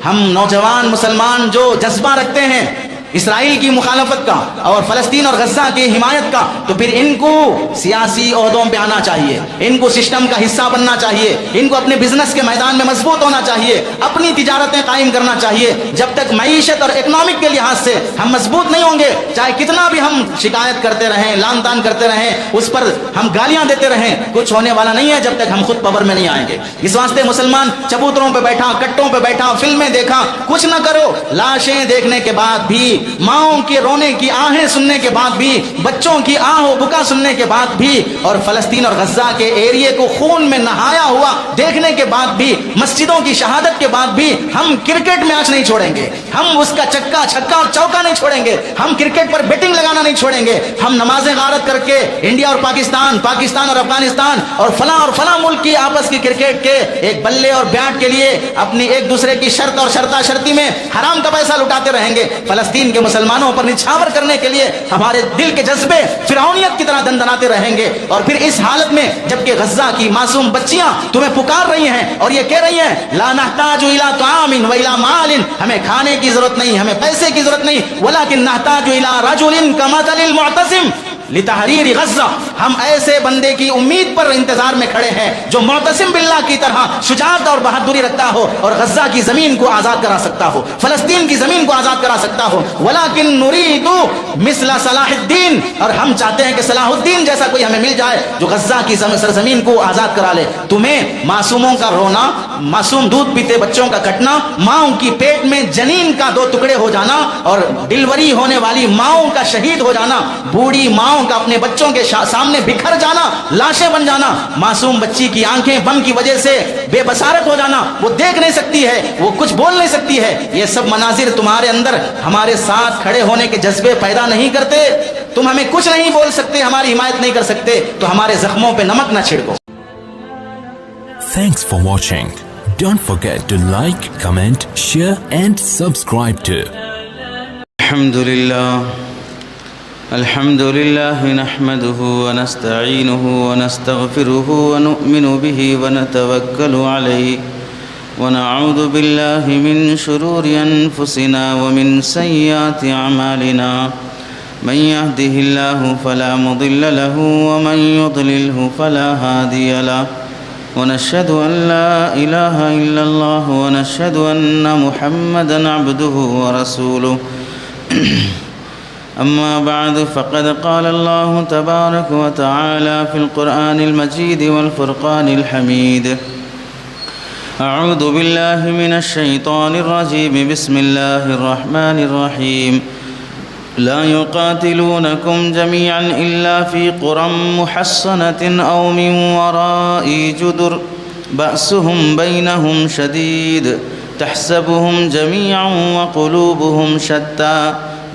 ہم نوجوان مسلمان جو جذبہ رکھتے ہیں اسرائیل کی مخالفت کا اور فلسطین اور غزہ کی حمایت کا، تو پھر ان کو سیاسی عہدوں پہ آنا چاہیے، ان کو سسٹم کا حصہ بننا چاہیے، ان کو اپنے بزنس کے میدان میں مضبوط ہونا چاہیے، اپنی تجارتیں قائم کرنا چاہیے۔ جب تک معیشت اور اکنامک کے لحاظ سے ہم مضبوط نہیں ہوں گے، چاہے کتنا بھی ہم شکایت کرتے رہیں، لان تان کرتے رہیں، اس پر ہم گالیاں دیتے رہیں، کچھ ہونے والا نہیں ہے جب تک ہم خود پاور میں نہیں آئیں گے۔ اس واسطے مسلمان چبوتروں پہ بیٹھا، کٹوں پہ بیٹھا، فلمیں دیکھا، کچھ نہ کرو، لاشیں دیکھنے کے بعد بھی، ماؤں کے رونے کی آہیں سننے کے بعد بھی، بچوں کی آہ و بکا سننے کے بعد بھی، اور فلسطین اور غزہ کے ایریے کو خون میں نہایا ہوا دیکھنے کے بعد بھی، مسجدوں کی شہادت کے بعد بھی، ہم کرکٹ میچ نہیں چھوڑیں گے، ہم اس کا چکا چھکا اور چوکا نہیں چھوڑیں گے، ہم کرکٹ پر بیٹنگ لگانا نہیں چھوڑیں گے، ہم نمازیں غارت کر کے انڈیا اور پاکستان، پاکستان اور افغانستان اور فلاں ملک کی آپس کی کرکٹ کے ایک بلے اور بیٹ کے لیے اپنی ایک دوسرے کی شرط اور شرطا شرطی میں حرام کا پیسہ لٹاتے رہیں گے۔ فلسطین کے مسلمانوں پر نچھاور کرنے کے لیے ہمارے دل کے جذبے فرعونیت کی طرح دندناتے رہیں گے، اور پھر اس حالت میں جبکہ غزہ کی معصوم بچیاں تمہیں پکار رہی ہیں اور یہ کہہ رہی ہیں لا نحتاج الی طعام و الی مال، ہمیں کھانے کی ضرورت نہیں، ہمیں پیسے کی ضرورت نہیں، ولکن نحتاج الی رجل کمثل المعتصم لتحریر غزہ، ہم ایسے بندے کی امید پر انتظار میں کھڑے ہیں جو معتصم باللہ کی طرح شجاعت اور بہادری رکھتا ہو اور غزہ کی زمین کو آزاد کرا سکتا ہو، فلسطین کی زمین کو آزاد کرا سکتا ہو۔ ولیکن نرید مثل صلاح الدین، اور ہم چاہتے ہیں کہ صلاح الدین جیسا کوئی ہمیں مل جائے جو غزہ کی سرزمین کو آزاد کرا لے۔ تمہیں معصوموں کا رونا، معصوم دودھ پیتے بچوں کا کٹنا، ماؤں کی پیٹ میں جنین کا 2 ٹکڑے ہو جانا اور ڈلیوری ہونے والی ماؤں کا شہید ہو جانا، بوڑھی ماؤں کا اپنے بچوں کے سامنے بکھر جانا، لاشیں بن جانا، معصوم بچی کی آنکھیں بم کی وجہ سے بے بصارت ہو جانا، وہ دیکھ نہیں سکتی ہے، وہ کچھ بول نہیں سکتی ہے، یہ سب مناظر تمہارے اندر ہمارے ساتھ کھڑے ہونے کے جذبے پیدا نہیں کرتے؟ تم ہمیں کچھ نہیں بول سکتے، ہماری حمایت نہیں کر سکتے، تو ہمارے زخموں پہ نمک نہ چھڑکو۔ Thanks for watching. Don't forget to like, comment, share and subscribe to الحمد لله نحمده ونستعينه ونستغفره ونؤمن به ونتوكل عليه ونعوذ بالله من شرور أنفسنا ومن سيئات أعمالنا، من يهده الله فلا مضل له ومن يضلله فلا هادي له، ونشهد أن لا إله إلا الله ونشهد أن محمدا عبده ورسوله أما بعد فقد قال الله تبارك وتعالى في القرآن المجيد والفرقان الحميد. أعوذ بالله من الشيطان الرجيم. بسم الله الرحمن الرحيم. لا يقاتلونكم جميعا إلا في قرى محصنة أو من وراء جدر بأسهم بينهم شديد تحسبهم جميعا وقلوبهم شتى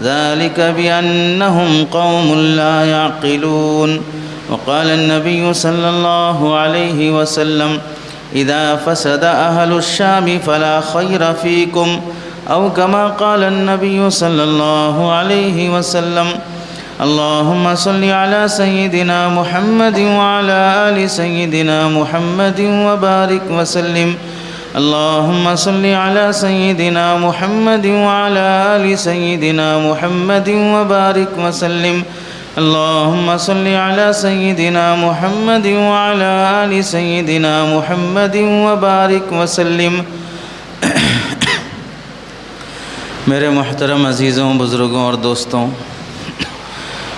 ذلك بأنهم قوم لا يعقلون. وقال النبي صلى الله عليه وسلم إذا فسد أهل الشام فلا خير فيكم، أو كما قال النبي صلى الله عليه وسلم. اللهم صل على سيدنا محمد وعلى آل سيدنا محمد وبارك وسلم. اللهم صل على سيدنا محمد وعلى آل سيدنا محمد وبارك وسلم. اللهم صل على سيدنا محمد وعلى آل سيدنا محمد وبارك وسلم. میرے محترم عزیزوں، بزرگوں اور دوستوں،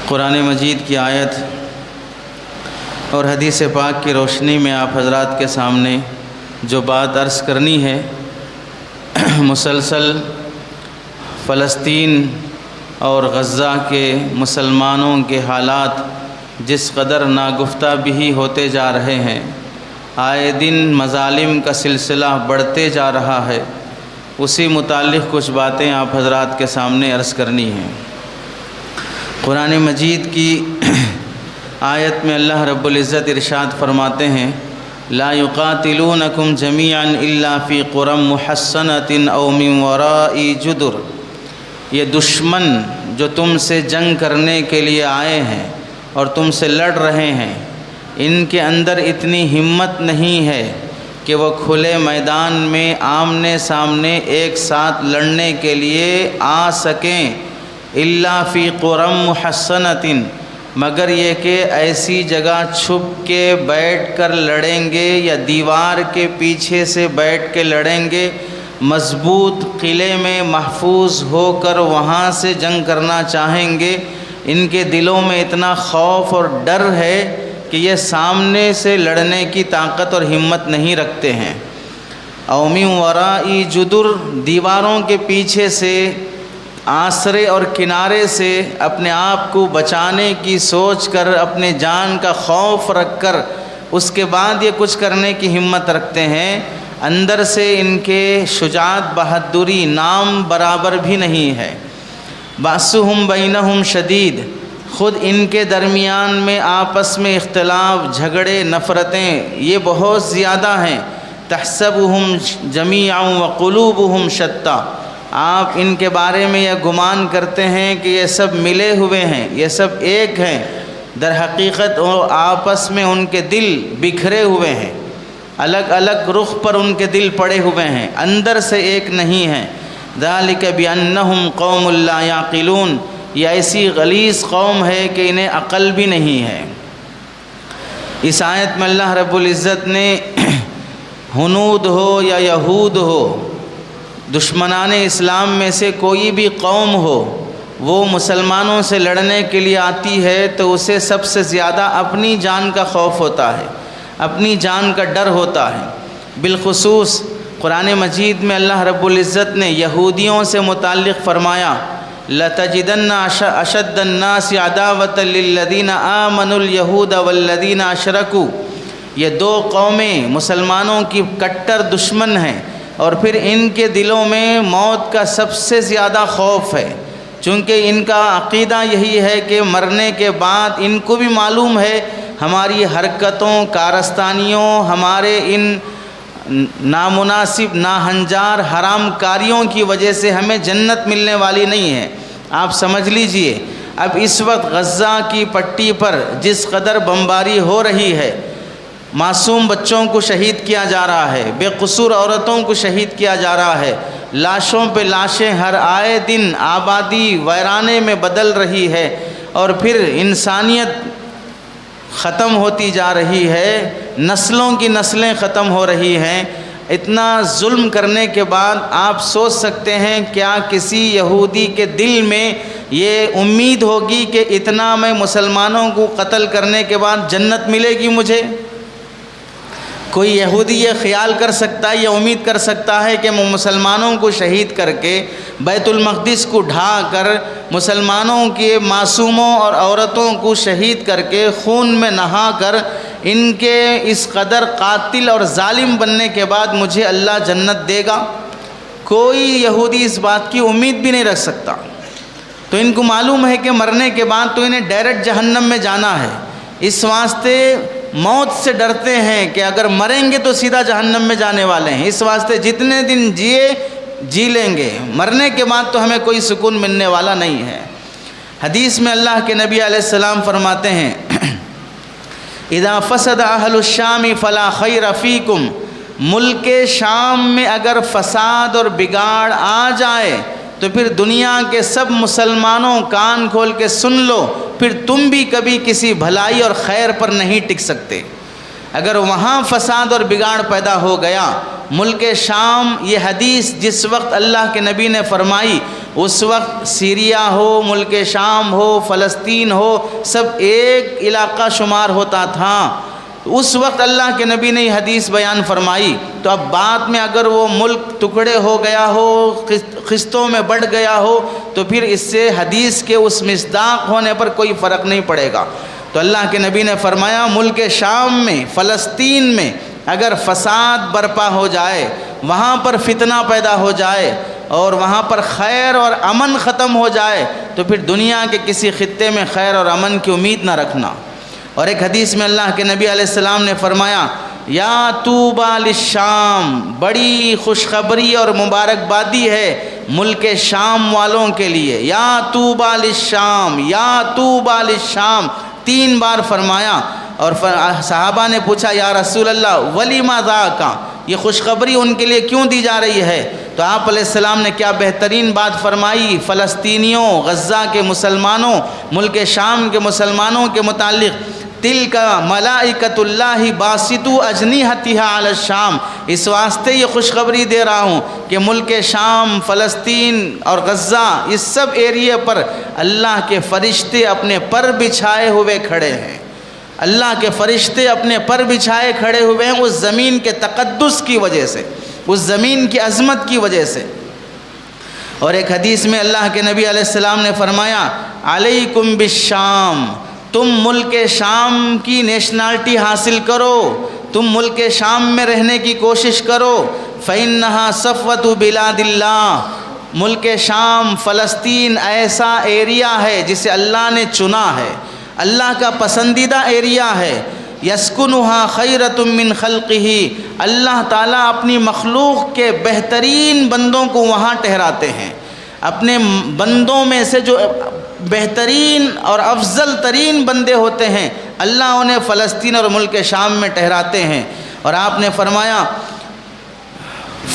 قرآن مجید کی آیت اور حدیث پاک کی روشنی میں آپ حضرات کے سامنے جو بات عرض کرنی ہے، مسلسل فلسطین اور غزہ کے مسلمانوں کے حالات جس قدر ناگفتہ بھی ہوتے جا رہے ہیں، آئے دن مظالم کا سلسلہ بڑھتے جا رہا ہے، اسی متعلق کچھ باتیں آپ حضرات کے سامنے عرض کرنی ہیں۔ قرآن مجید کی آیت میں اللہ رب العزت ارشاد فرماتے ہیں لا يقاتلونكم جميعا الا في قرى محصنة او من وراء جدر، یہ دشمن جو تم سے جنگ کرنے کے لیے آئے ہیں اور تم سے لڑ رہے ہیں، ان کے اندر اتنی ہمت نہیں ہے کہ وہ کھلے میدان میں آمنے سامنے ایک ساتھ لڑنے کے لیے آ سکیں، الا فی قرم محصنۃ، مگر یہ کہ ایسی جگہ چھپ کے بیٹھ کر لڑیں گے یا دیوار کے پیچھے سے بیٹھ کے لڑیں گے، مضبوط قلعے میں محفوظ ہو کر وہاں سے جنگ کرنا چاہیں گے۔ ان کے دلوں میں اتنا خوف اور ڈر ہے کہ یہ سامنے سے لڑنے کی طاقت اور ہمت نہیں رکھتے ہیں۔ او من ورائی جدر، دیواروں کے پیچھے سے، آسرے اور کنارے سے اپنے آپ کو بچانے کی سوچ کر، اپنے جان کا خوف رکھ کر اس کے بعد یہ کچھ کرنے کی ہمت رکھتے ہیں۔ اندر سے ان کے شجاعت بہادری نام برابر بھی نہیں ہے۔ بأسہم بینہم شدید، خود ان کے درمیان میں آپس میں اختلاف، جھگڑے، نفرتیں یہ بہت زیادہ ہیں۔ تحسبہم جمیعا وقلوبہم شتیٰ، آپ ان کے بارے میں یہ گمان کرتے ہیں کہ یہ سب ملے ہوئے ہیں، یہ سب ایک ہیں، در حقیقت وہ آپس میں ان کے دل بکھرے ہوئے ہیں، الگ الگ رخ پر ان کے دل پڑے ہوئے ہیں، اندر سے ایک نہیں ہیں۔ ذالک بانہم قوم لا یعقلون، یہ ایسی غلیظ قوم ہے کہ انہیں عقل بھی نہیں ہے۔ اس آیت میں اللہ رب العزت نے ہنود ہو یا یہود ہو، دشمنان اسلام میں سے کوئی بھی قوم ہو، وہ مسلمانوں سے لڑنے کے لیے آتی ہے تو اسے سب سے زیادہ اپنی جان کا خوف ہوتا ہے، اپنی جان کا ڈر ہوتا ہے۔ بالخصوص قرآن مجید میں اللہ رب العزت نے یہودیوں سے متعلق فرمایا، لَتَجِدَنَّ أَشَدَّ النَّاسِ عَدَاوَةً لِلَّذِينَ آمَنُوا الْيَهُودَ وَالَّذِينَ أَشْرَكُوا، یہ دو قومیں مسلمانوں کی کٹر دشمن ہیں، اور پھر ان کے دلوں میں موت کا سب سے زیادہ خوف ہے، چونکہ ان کا عقیدہ یہی ہے کہ مرنے کے بعد ان کو بھی معلوم ہے ہماری حرکتوں، کارستانیوں، ہمارے ان نامناسب، ناہنجار، حرام کاریوں کی وجہ سے ہمیں جنت ملنے والی نہیں ہے۔ آپ سمجھ لیجئے اب اس وقت غزہ کی پٹی پر جس قدر بمباری ہو رہی ہے، معصوم بچوں کو شہید کیا جا رہا ہے، بے قصور عورتوں کو شہید کیا جا رہا ہے، لاشوں پہ لاشیں ہر آئے دن آبادی ویرانے میں بدل رہی ہے، اور پھر انسانیت ختم ہوتی جا رہی ہے، نسلوں کی نسلیں ختم ہو رہی ہیں۔ اتنا ظلم کرنے کے بعد آپ سوچ سکتے ہیں کیا کسی یہودی کے دل میں یہ امید ہوگی کہ اتنا میں مسلمانوں کو قتل کرنے کے بعد جنت ملے گی مجھے؟ کوئی یہودی یہ خیال کر سکتا ہے، یہ امید کر سکتا ہے کہ میں مسلمانوں کو شہید کر کے، بیت المقدس کو ڈھا کر، مسلمانوں کے معصوموں اور عورتوں کو شہید کر کے، خون میں نہا کر، ان کے اس قدر قاتل اور ظالم بننے کے بعد مجھے اللہ جنت دے گا؟ کوئی یہودی اس بات کی امید بھی نہیں رکھ سکتا۔ تو ان کو معلوم ہے کہ مرنے کے بعد تو انہیں ڈائریکٹ جہنم میں جانا ہے، اس واسطے موت سے ڈرتے ہیں کہ اگر مریں گے تو سیدھا جہنم میں جانے والے ہیں، اس واسطے جتنے دن جی لیں گے، مرنے کے بعد تو ہمیں کوئی سکون ملنے والا نہیں ہے۔ حدیث میں اللہ کے نبی علیہ السلام فرماتے ہیں، اذا فسد اہل الشام فلا خیر فیکم، ملک شام میں اگر فساد اور بگاڑ آ جائے تو پھر دنیا کے سب مسلمانوں کان کھول کے سن لو، پھر تم بھی کبھی کسی بھلائی اور خیر پر نہیں ٹک سکتے۔ اگر وہاں فساد اور بگاڑ پیدا ہو گیا، ملک شام، یہ حدیث جس وقت اللہ کے نبی نے فرمائی اس وقت سیریا ہو، ملک شام ہو، فلسطین ہو، سب ایک علاقہ شمار ہوتا تھا۔ اس وقت اللہ کے نبی نے یہ حدیث بیان فرمائی، تو اب بعد میں اگر وہ ملک ٹکڑے ہو گیا ہو، قسطوں میں بڑھ گیا ہو، تو پھر اس سے حدیث کے اس مصداق ہونے پر کوئی فرق نہیں پڑے گا۔ تو اللہ کے نبی نے فرمایا ملک شام میں، فلسطین میں اگر فساد برپا ہو جائے، وہاں پر فتنہ پیدا ہو جائے اور وہاں پر خیر اور امن ختم ہو جائے، تو پھر دنیا کے کسی خطے میں خیر اور امن کی امید نہ رکھنا۔ اور ایک حدیث میں اللہ کے نبی علیہ السلام نے فرمایا، یا طوبیٰ للشام، بڑی خوشخبری اور مبارکبادی ہے ملک شام والوں کے لیے، یا طوبیٰ للشام، یا طوبیٰ للشام، 3 بار فرمایا۔ اور صحابہ نے پوچھا یا رسول اللہ ولیما ذاک، یہ خوشخبری ان کے لیے کیوں دی جا رہی ہے؟ تو آپ علیہ السلام نے کیا بہترین بات فرمائی فلسطینیوں، غزہ کے مسلمانوں، ملک شام کے مسلمانوں کے متعلق، تِلْکَ ملائکۃ اللہ باسطو اجنحتہا علی الشام، اس واسطے یہ خوشخبری دے رہا ہوں کہ ملک شام، فلسطین اور غزہ اس سب ایریے پر اللہ کے فرشتے اپنے پر بچھائے ہوئے کھڑے ہیں، اللہ کے فرشتے اپنے پر بچھائے کھڑے ہوئے ہیں، اس زمین کے تقدس کی وجہ سے، اس زمین کی عظمت کی وجہ سے۔ اور ایک حدیث میں اللہ کے نبی علیہ السلام نے فرمایا علیکم بالشام، تم ملک شام کی نیشنلٹی حاصل کرو، تم ملک شام میں رہنے کی کوشش کرو، فإنہا صفوۃ بلاد اللہ، ملک شام فلسطین ایسا ایریا ہے جسے اللہ نے چنا ہے، اللہ کا پسندیدہ ایریا ہے، یسکنہا خیرۃ من خلقہ، اللہ تعالیٰ اپنی مخلوق کے بہترین بندوں کو وہاں ٹھہراتے ہیں، اپنے بندوں میں سے جو بہترین اور افضل ترین بندے ہوتے ہیں اللہ انہیں فلسطین اور ملک شام میں ٹھہراتے ہیں۔ اور آپ نے فرمایا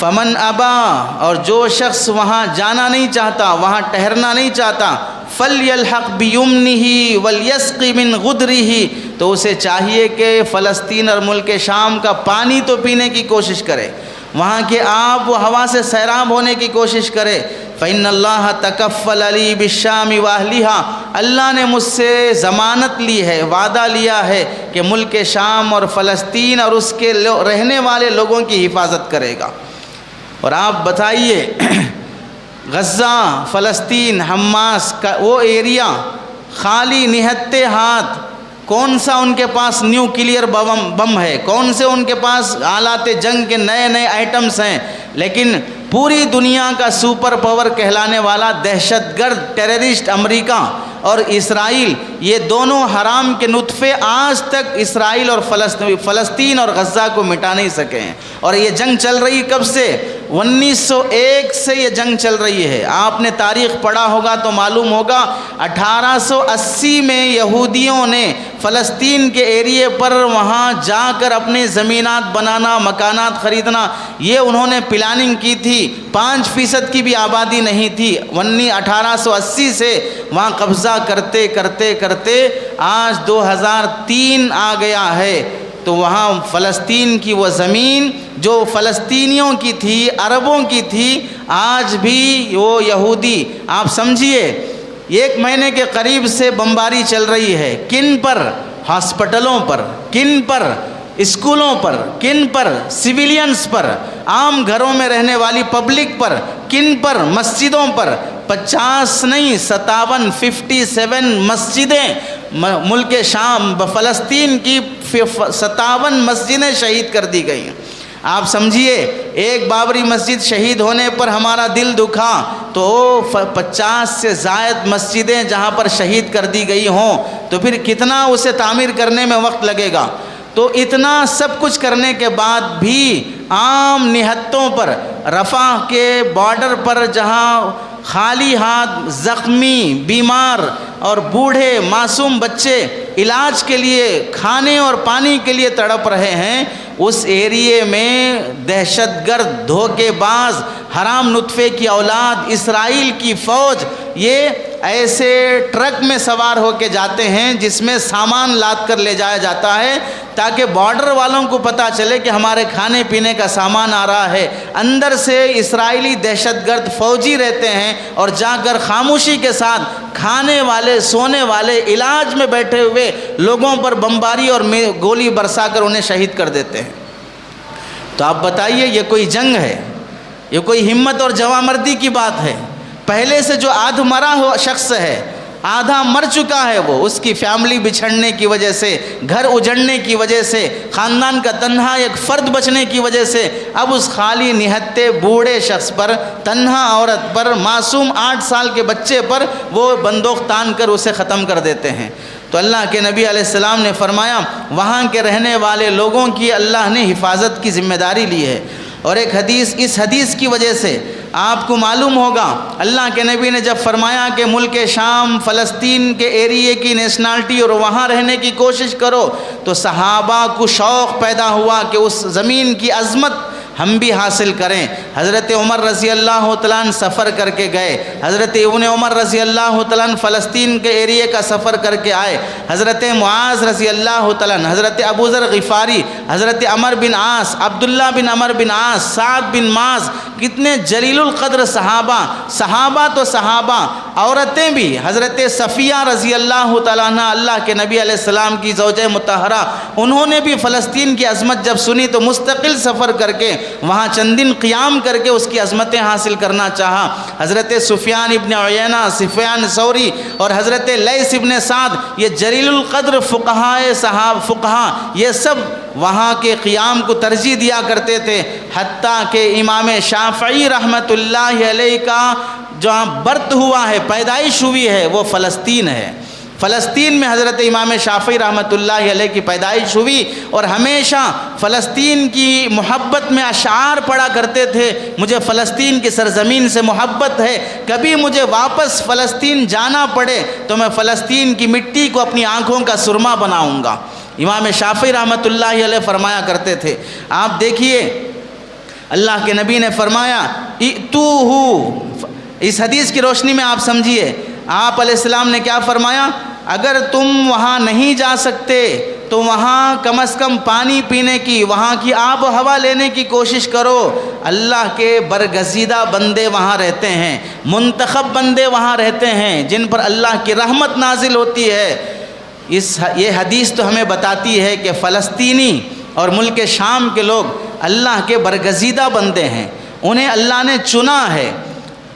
فمن ابا، اور جو شخص وہاں جانا نہیں چاہتا، وہاں ٹھہرنا نہیں چاہتا، فلیلحق بیمنہ ولیسق من غدرہ، تو اسے چاہیے کہ فلسطین اور ملک شام کا پانی تو پینے کی کوشش کرے، وہاں کے آب و ہوا سے سیراب ہونے کی کوشش کرے۔ فإن اللہ تکفل علی بالشام واہلہا، اللہ نے مجھ سے ضمانت لی ہے، وعدہ لیا ہے کہ ملک شام اور فلسطین اور اس کے رہنے والے لوگوں کی حفاظت کرے گا۔ اور آپ بتائیے غزہ، فلسطین، حماس کا وہ ایریا خالی نہتے ہاتھ، کون سا ان کے پاس نیوکلیئر بم ہے، کون سے ان کے پاس آلات جنگ کے نئے نئے آئٹمز ہیں، لیکن پوری دنیا کا سپر پاور کہلانے والا دہشت گرد ٹیررسٹ امریکہ اور اسرائیل، یہ دونوں حرام کے نطفے آج تک اسرائیل اور فلسطین اور غزہ کو مٹا نہیں سکے ہیں۔ اور یہ جنگ چل رہی کب سے؟ 1901 سے یہ جنگ چل رہی ہے۔ آپ نے تاریخ پڑھا ہوگا تو معلوم ہوگا 1880 میں یہودیوں نے فلسطین کے ایریے پر وہاں جا کر اپنے زمینات بنانا، مکانات خریدنا، یہ انہوں نے پلاننگ کی تھی، 5% کی بھی آبادی نہیں تھی۔ 1880 سے وہاں قبضہ کرتے کرتے کرتے آج 2003 آ گیا ہے، تو وہاں فلسطین کی وہ زمین جو فلسطینیوں کی تھی، عربوں کی تھی، آج بھی وہ یہودی، آپ سمجھیے 1 مہینے کے قریب سے بمباری چل رہی ہے، کن پر؟ ہاسپٹلوں پر، کن پر؟ اسکولوں پر، کن پر؟ سویلینز پر، عام گھروں میں رہنے والی پبلک پر، کن پر؟ مسجدوں پر۔ 50 نہیں 57 مسجدیں ملک شام فلسطین کی 57 مسجدیں شہید کر دی گئی ہیں۔ آپ سمجھیے ایک بابری مسجد شہید ہونے پر ہمارا دل دکھا، تو 50 سے زائد مسجدیں جہاں پر شہید کر دی گئی ہوں تو پھر کتنا اسے تعمیر کرنے میں وقت لگے گا۔ تو اتنا سب کچھ کرنے کے بعد بھی عام نہتوں پر، رفح کے بارڈر پر جہاں خالی ہاتھ زخمی، بیمار اور بوڑھے معصوم بچے علاج کے لیے، کھانے اور پانی کے لیے تڑپ رہے ہیں، اس ایریے میں دہشت گرد، دھوکے باز، حرام نطفے کی اولاد، اسرائیل کی فوج، یہ ایسے ٹرک میں سوار ہو کے جاتے ہیں جس میں سامان لاد کر لے جایا جاتا ہے تاکہ بارڈر والوں کو پتہ چلے کہ ہمارے کھانے پینے کا سامان آ رہا ہے۔ اندر سے اسرائیلی دہشت گرد فوجی رہتے ہیں اور جا کر خاموشی کے ساتھ کھانے والے، سونے والے، علاج میں بیٹھے ہوئے لوگوں پر بمباری اور گولی برسا کر انہیں شہید کر دیتے ہیں۔ تو آپ بتائیے یہ کوئی جنگ ہے؟ یہ کوئی ہمت اور جوانمردی کی بات ہے؟ پہلے سے جو آدھ مرا ہوا شخص ہے، آدھا مر چکا ہے، وہ اس کی فیملی بچھڑنے کی وجہ سے، گھر اجڑنے کی وجہ سے، خاندان کا تنہا ایک فرد بچنے کی وجہ سے، اب اس خالی نہتے بوڑھے شخص پر، تنہا عورت پر، معصوم 8 سال کے بچے پر وہ بندوق تان کر اسے ختم کر دیتے ہیں۔ تو اللہ کے نبی علیہ السلام نے فرمایا وہاں کے رہنے والے لوگوں کی اللہ نے حفاظت کی ذمہ داری لی ہے۔ اور ایک حدیث، اس حدیث کی وجہ سے آپ کو معلوم ہوگا اللہ کے نبی نے جب فرمایا کہ ملک شام فلسطین کے ایریے کی نیشنلٹی اور وہاں رہنے کی کوشش کرو، تو صحابہ کو شوق پیدا ہوا کہ اس زمین کی عظمت ہم بھی حاصل کریں۔ حضرت عمر رضی اللہ تعالیٰ عنہ سفر کر کے گئے، حضرت ابن عمر رضی اللہ تعالیٰ عنہ فلسطین کے ایریے کا سفر کر کے آئے، حضرت معاذ رضی اللہ تعالیٰ عنہ، حضرت ابو ذر غفاری، حضرت عمر بن عاص، عبداللہ بن عمر بن عاص، سعد بن معاذ، کتنے جلیل القدر صحابہ تو صحابہ، عورتیں بھی، حضرت صفیہ رضی اللہ تعالیٰ عنہ اللہ کے نبی علیہ السلام کی زوجہ مطہرہ، انہوں نے بھی فلسطین کی عظمت جب سنی تو مستقل سفر کر کے وہاں چند دن قیام کر کے اس کی عظمتیں حاصل کرنا چاہا۔ حضرت سفیان ابن عیینہ، سفیان ثوری اور حضرت لیث ابن سعد، یہ جلیل القدر فقہاء یہ سب وہاں کے قیام کو ترجیح دیا کرتے تھے، حتیٰ کہ امام شافعی رحمۃ اللہ علیہ کا جہاں برت ہوا ہے، پیدائش ہوئی ہے، وہ فلسطین ہے۔ فلسطین میں حضرت امام شافعی رحمۃ اللہ علیہ کی پیدائش ہوئی، اور ہمیشہ فلسطین کی محبت میں اشعار پڑھا کرتے تھے، مجھے فلسطین کی سرزمین سے محبت ہے، کبھی مجھے واپس فلسطین جانا پڑے تو میں فلسطین کی مٹی کو اپنی آنکھوں کا سرما بناؤں گا۔ امام شافعی رحمۃ اللہ علیہ فرمایا کرتے تھے۔ آپ دیکھیے اللہ کے نبی نے فرمایا ائتوہ، اس حدیث کی روشنی میں آپ سمجھیے، آپ علیہ السلام نے کیا فرمایا؟ اگر تم وہاں نہیں جا سکتے تو وہاں کم از کم پانی پینے کی، وہاں کی آب و ہوا لینے کی کوشش کرو۔ اللہ کے برگزیدہ بندے وہاں رہتے ہیں، منتخب بندے وہاں رہتے ہیں جن پر اللہ کی رحمت نازل ہوتی ہے۔ یہ حدیث تو ہمیں بتاتی ہے کہ فلسطینی اور ملک شام کے لوگ اللہ کے برگزیدہ بندے ہیں، انہیں اللہ نے چنا ہے۔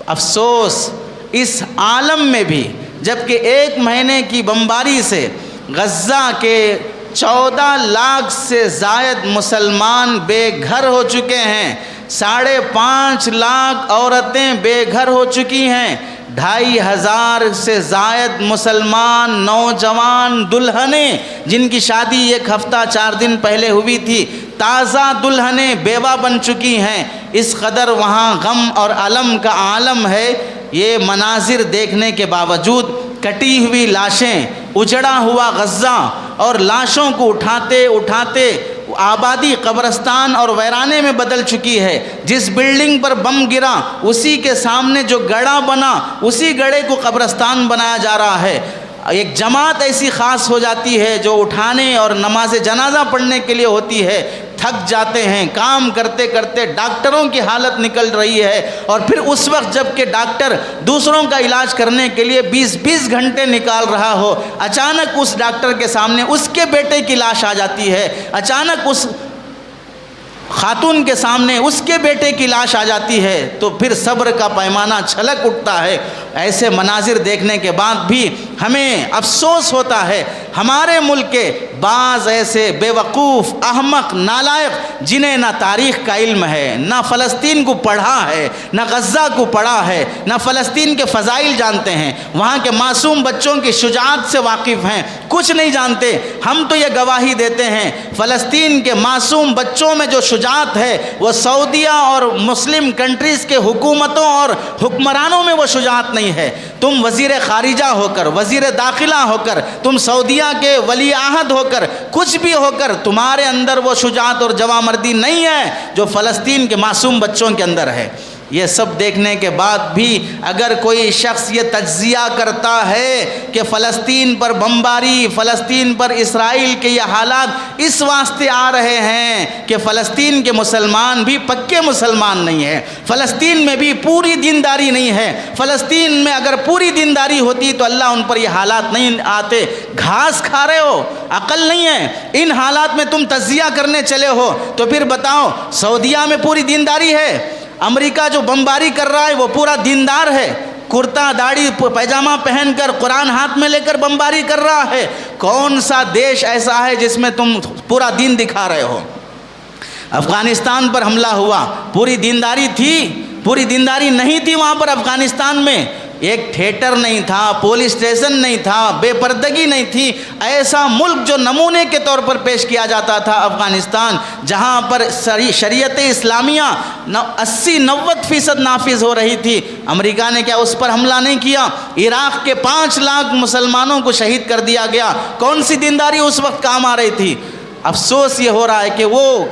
افسوس اس عالم میں بھی جبکہ 1 مہینے کی بمباری سے غزہ کے 14 لاکھ سے زائد مسلمان بے گھر ہو چکے ہیں، 5.5 لاکھ عورتیں بے گھر ہو چکی ہیں، 2,500 سے زائد مسلمان نوجوان دلہنیں جن کی شادی 1 ہفتہ 4 دن پہلے ہوئی تھی، تازہ دلہنیں بیوہ بن چکی ہیں۔ اس قدر وہاں غم اور الم کا عالم ہے۔ یہ مناظر دیکھنے کے باوجود کٹی ہوئی لاشیں، اجڑا ہوا غزہ، اور لاشوں کو اٹھاتے اٹھاتے آبادی قبرستان اور ویرانے میں بدل چکی ہے۔ جس بلڈنگ پر بم گرا اسی کے سامنے جو گڑھا بنا اسی گڑھے کو قبرستان بنایا جا رہا ہے۔ ایک جماعت ایسی خاص ہو جاتی ہے جو اٹھانے اور نماز جنازہ پڑھنے کے لیے ہوتی ہے، تھک جاتے ہیں، کام کرتے کرتے ڈاکٹروں کی حالت نکل رہی ہے، اور پھر اس وقت جب کہ ڈاکٹر دوسروں کا علاج کرنے کے لیے 20 گھنٹے نکال رہا ہو، اچانک اس ڈاکٹر کے سامنے اس کے بیٹے کی لاش آ جاتی ہے، اچانک اس خاتون کے سامنے اس کے بیٹے کی لاش آ جاتی ہے، تو پھر صبر کا پیمانہ چھلک اٹھتا ہے۔ ایسے مناظر دیکھنے کے بعد بھی ہمیں افسوس ہوتا ہے، ہمارے ملک کے بعض ایسے بے وقوف، احمق، نالائق جنہیں نہ تاریخ کا علم ہے، نہ فلسطین کو پڑھا ہے، نہ غزہ کو پڑھا ہے، نہ فلسطین کے فضائل جانتے ہیں، وہاں کے معصوم بچوں کی شجاعت سے واقف ہیں، کچھ نہیں جانتے۔ ہم تو یہ گواہی دیتے ہیں فلسطین کے معصوم بچوں میں جو شجاعت ہے وہ سعودیہ اور مسلم کنٹریز کے حکومتوں اور حکمرانوں میں وہ شجاعت نہیں ہے۔ تم وزیر خارجہ ہو کر، وزیر داخلہ ہو کر، تم سعودیہ کے ولی عہد ہو کر، کچھ بھی ہو کر، تمہارے اندر وہ شجاعت اور جوامردی نہیں ہے جو فلسطین کے معصوم بچوں کے اندر ہے۔ یہ سب دیکھنے کے بعد بھی اگر کوئی شخص یہ تجزیہ کرتا ہے کہ فلسطین پر بمباری، فلسطین پر اسرائیل کے یہ حالات اس واسطے آ رہے ہیں کہ فلسطین کے مسلمان بھی پکے مسلمان نہیں ہیں، فلسطین میں بھی پوری دینداری نہیں ہے، فلسطین میں اگر پوری دینداری ہوتی تو اللہ ان پر یہ حالات نہیں آتے۔ گھاس کھا رہے ہو، عقل نہیں ہے، ان حالات میں تم تجزیہ کرنے چلے ہو تو پھر بتاؤ سعودیہ میں پوری دینداری ہے؟ امریکہ جو بمباری کر رہا ہے وہ پورا دیندار ہے، کرتا داڑھی پیجامہ پہن کر قرآن ہاتھ میں لے کر بمباری کر رہا ہے۔ کون سا دیش ایسا ہے جس میں تم پورا دین دکھا رہے ہو؟ افغانستان پر حملہ ہوا، پوری دینداری تھی؟ پوری دینداری نہیں تھی وہاں پر افغانستان میں، ایک تھیٹر نہیں تھا، پولیس اسٹیشن نہیں تھا، بے پردگی نہیں تھی۔ ایسا ملک جو نمونے کے طور پر پیش کیا جاتا تھا افغانستان، جہاں پر شریعت اسلامیہ 80-90% نافذ ہو رہی تھی، امریکہ نے کیا اس پر حملہ نہیں کیا؟ عراق کے 5 لاکھ مسلمانوں کو شہید کر دیا گیا۔ کون سی دینداری اس وقت کام آ رہی تھی؟ افسوس یہ ہو رہا ہے کہ وہ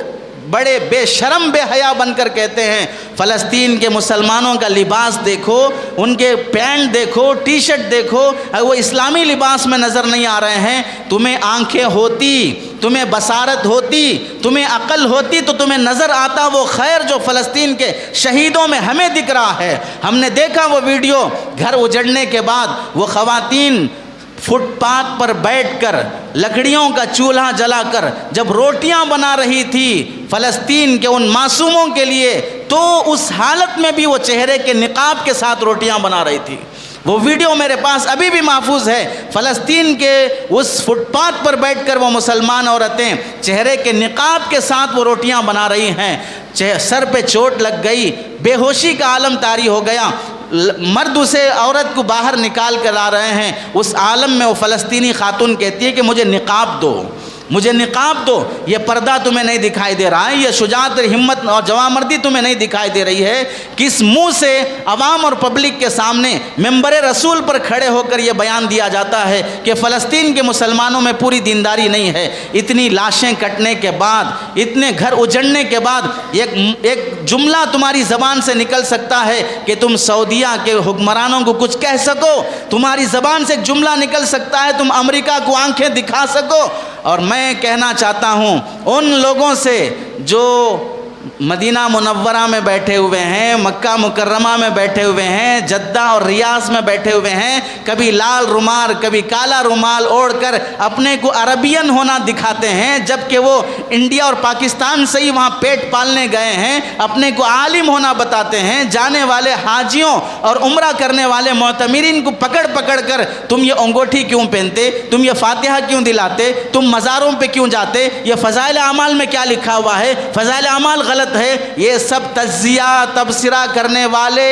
بڑے بے شرم بے حیا بن کر کہتے ہیں فلسطین کے مسلمانوں کا لباس دیکھو، ان کے پینٹ دیکھو، ٹی شرٹ دیکھو، وہ اسلامی لباس میں نظر نہیں آ رہے ہیں۔ تمہیں آنکھیں ہوتی، تمہیں بصارت ہوتی، تمہیں عقل ہوتی تو تمہیں نظر آتا وہ خیر جو فلسطین کے شہیدوں میں ہمیں دکھ رہا ہے۔ ہم نے دیکھا وہ ویڈیو، گھر اجڑنے کے بعد وہ خواتین فٹ پاتھ پر بیٹھ کر لکڑیوں کا چولہا جلا کر جب روٹیاں بنا رہی تھی فلسطین کے ان معصوموں کے لیے، تو اس حالت میں بھی وہ چہرے کے نقاب کے ساتھ روٹیاں بنا رہی تھی۔ وہ ویڈیو میرے پاس ابھی بھی محفوظ ہے، فلسطین کے اس فٹ پاتھ پر بیٹھ کر وہ مسلمان عورتیں چہرے کے نقاب کے ساتھ وہ روٹیاں بنا رہی ہیں۔ سر پہ چوٹ لگ گئی، بے ہوشی کا عالم طاری ہو گیا، مرد اسے عورت کو باہر نکال کر لا رہے ہیں۔ اس عالم میں وہ فلسطینی خاتون کہتی ہے کہ مجھے نقاب دو، مجھے نقاب دو، یہ پردہ تمہیں نہیں دکھائی دے رہا ہے، یہ شجاعت اور ہمت اور جوانمردی تمہیں نہیں دکھائی دے رہی ہے۔ کس منہ سے عوام اور پبلک کے سامنے ممبر رسول پر کھڑے ہو کر یہ بیان دیا جاتا ہے کہ فلسطین کے مسلمانوں میں پوری دینداری نہیں ہے؟ اتنی لاشیں کٹنے کے بعد، اتنے گھر اجڑنے کے بعد ایک جملہ تمہاری زبان سے نکل سکتا ہے کہ تم سعودیہ کے حکمرانوں کو کچھ کہہ سکو، تمہاری زبان سے ایک جملہ نکل سکتا ہے تم امریکہ کو آنکھیں دکھا سکو۔ اور میں کہنا چاہتا ہوں ان لوگوں سے جو مدینہ منورہ میں بیٹھے ہوئے ہیں، مکہ مکرمہ میں بیٹھے ہوئے ہیں، جدہ اور ریاض میں بیٹھے ہوئے ہیں، کبھی لال رومال کبھی کالا رومال اوڑھ کر اپنے کو عربین ہونا دکھاتے ہیں، جبکہ وہ انڈیا اور پاکستان سے ہی وہاں پیٹ پالنے گئے ہیں، اپنے کو عالم ہونا بتاتے ہیں۔ جانے والے حاجیوں اور عمرہ کرنے والے معتمرین کو پکڑ پکڑ کر تم یہ انگوٹھی کیوں پہنتے، تم یہ فاتحہ کیوں دلاتے، تم مزاروں پہ کیوں جاتے، یہ فضائل اعمال میں کیا لکھا ہوا ہے، فضائل اعمال غلط ہے۔ یہ سب تجزیہ تبصرہ کرنے والے،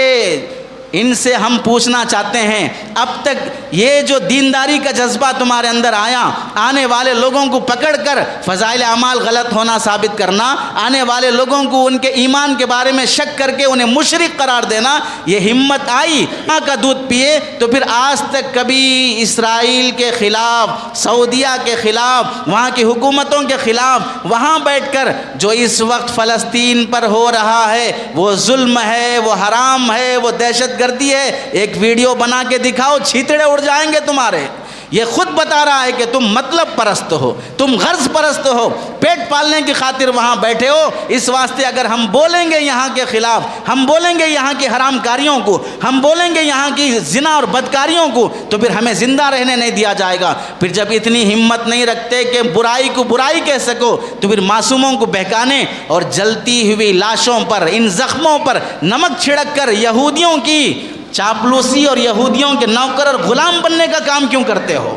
ان سے ہم پوچھنا چاہتے ہیں اب تک یہ جو دینداری کا جذبہ تمہارے اندر آیا، آنے والے لوگوں کو پکڑ کر فضائل اعمال غلط ہونا ثابت کرنا، آنے والے لوگوں کو ان کے ایمان کے بارے میں شک کر کے انہیں مشرک قرار دینا، یہ ہمت آئی ماں کا دودھ پیے تو پھر آج تک کبھی اسرائیل کے خلاف، سعودیہ کے خلاف، وہاں کی حکومتوں کے خلاف وہاں بیٹھ کر جو اس وقت فلسطین پر ہو رہا ہے وہ ظلم ہے، وہ حرام ہے، وہ دہشت گردی ہے، ایک ویڈیو بنا کے دکھاؤ، چھیتڑے اڑ جائیں گے تمہارے۔ یہ خود بتا رہا ہے کہ تم مطلب پرست ہو، تم غرض پرست ہو، پیٹ پالنے کی خاطر وہاں بیٹھے ہو۔ اس واسطے اگر ہم بولیں گے یہاں کے خلاف، ہم بولیں گے یہاں کی حرام کاریوں کو، ہم بولیں گے یہاں کی زنا اور بدکاریوں کو، تو پھر ہمیں زندہ رہنے نہیں دیا جائے گا۔ پھر جب اتنی ہمت نہیں رکھتے کہ برائی کو برائی کہہ سکو، تو پھر معصوموں کو بہکانے اور جلتی ہوئی لاشوں پر، ان زخموں پر نمک چھڑک کر یہودیوں کی چاپلوسی اور یہودیوں کے نوکر اور غلام بننے کا کام کیوں کرتے ہو؟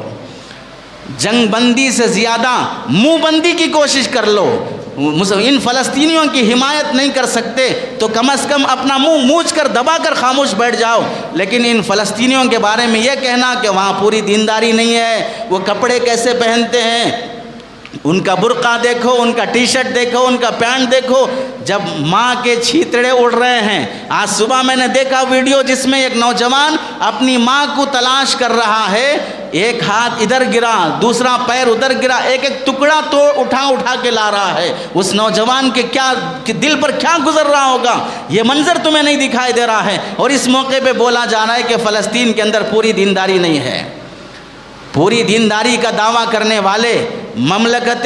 جنگ بندی سے زیادہ منہ بندی کی کوشش کر لو۔ ان فلسطینیوں کی حمایت نہیں کر سکتے تو کم از کم اپنا منہ موچ کر دبا کر خاموش بیٹھ جاؤ، لیکن ان فلسطینیوں کے بارے میں یہ کہنا کہ وہاں پوری دینداری نہیں ہے، وہ کپڑے کیسے پہنتے ہیں، ان کا برقع دیکھو، ان کا ٹی شرٹ دیکھو، ان کا پینٹ دیکھو، جب ماں کے چھیتڑے اڑ رہے ہیں۔ آج صبح میں نے دیکھا ویڈیو جس میں ایک نوجوان اپنی ماں کو تلاش کر رہا ہے، ایک ہاتھ ادھر گرا، دوسرا پیر ادھر گرا، ایک ایک ٹکڑا تو اٹھا کے لا رہا ہے۔ اس نوجوان کے دل پر کیا گزر رہا ہوگا، یہ منظر تمہیں نہیں دکھائی دے رہا ہے۔ اور اس موقع پہ بولا جا رہا ہے کہ فلسطین کے اندر پوری دینداری نہیں ہے۔ پوری دینداری کا دعویٰ کرنے والے مملکت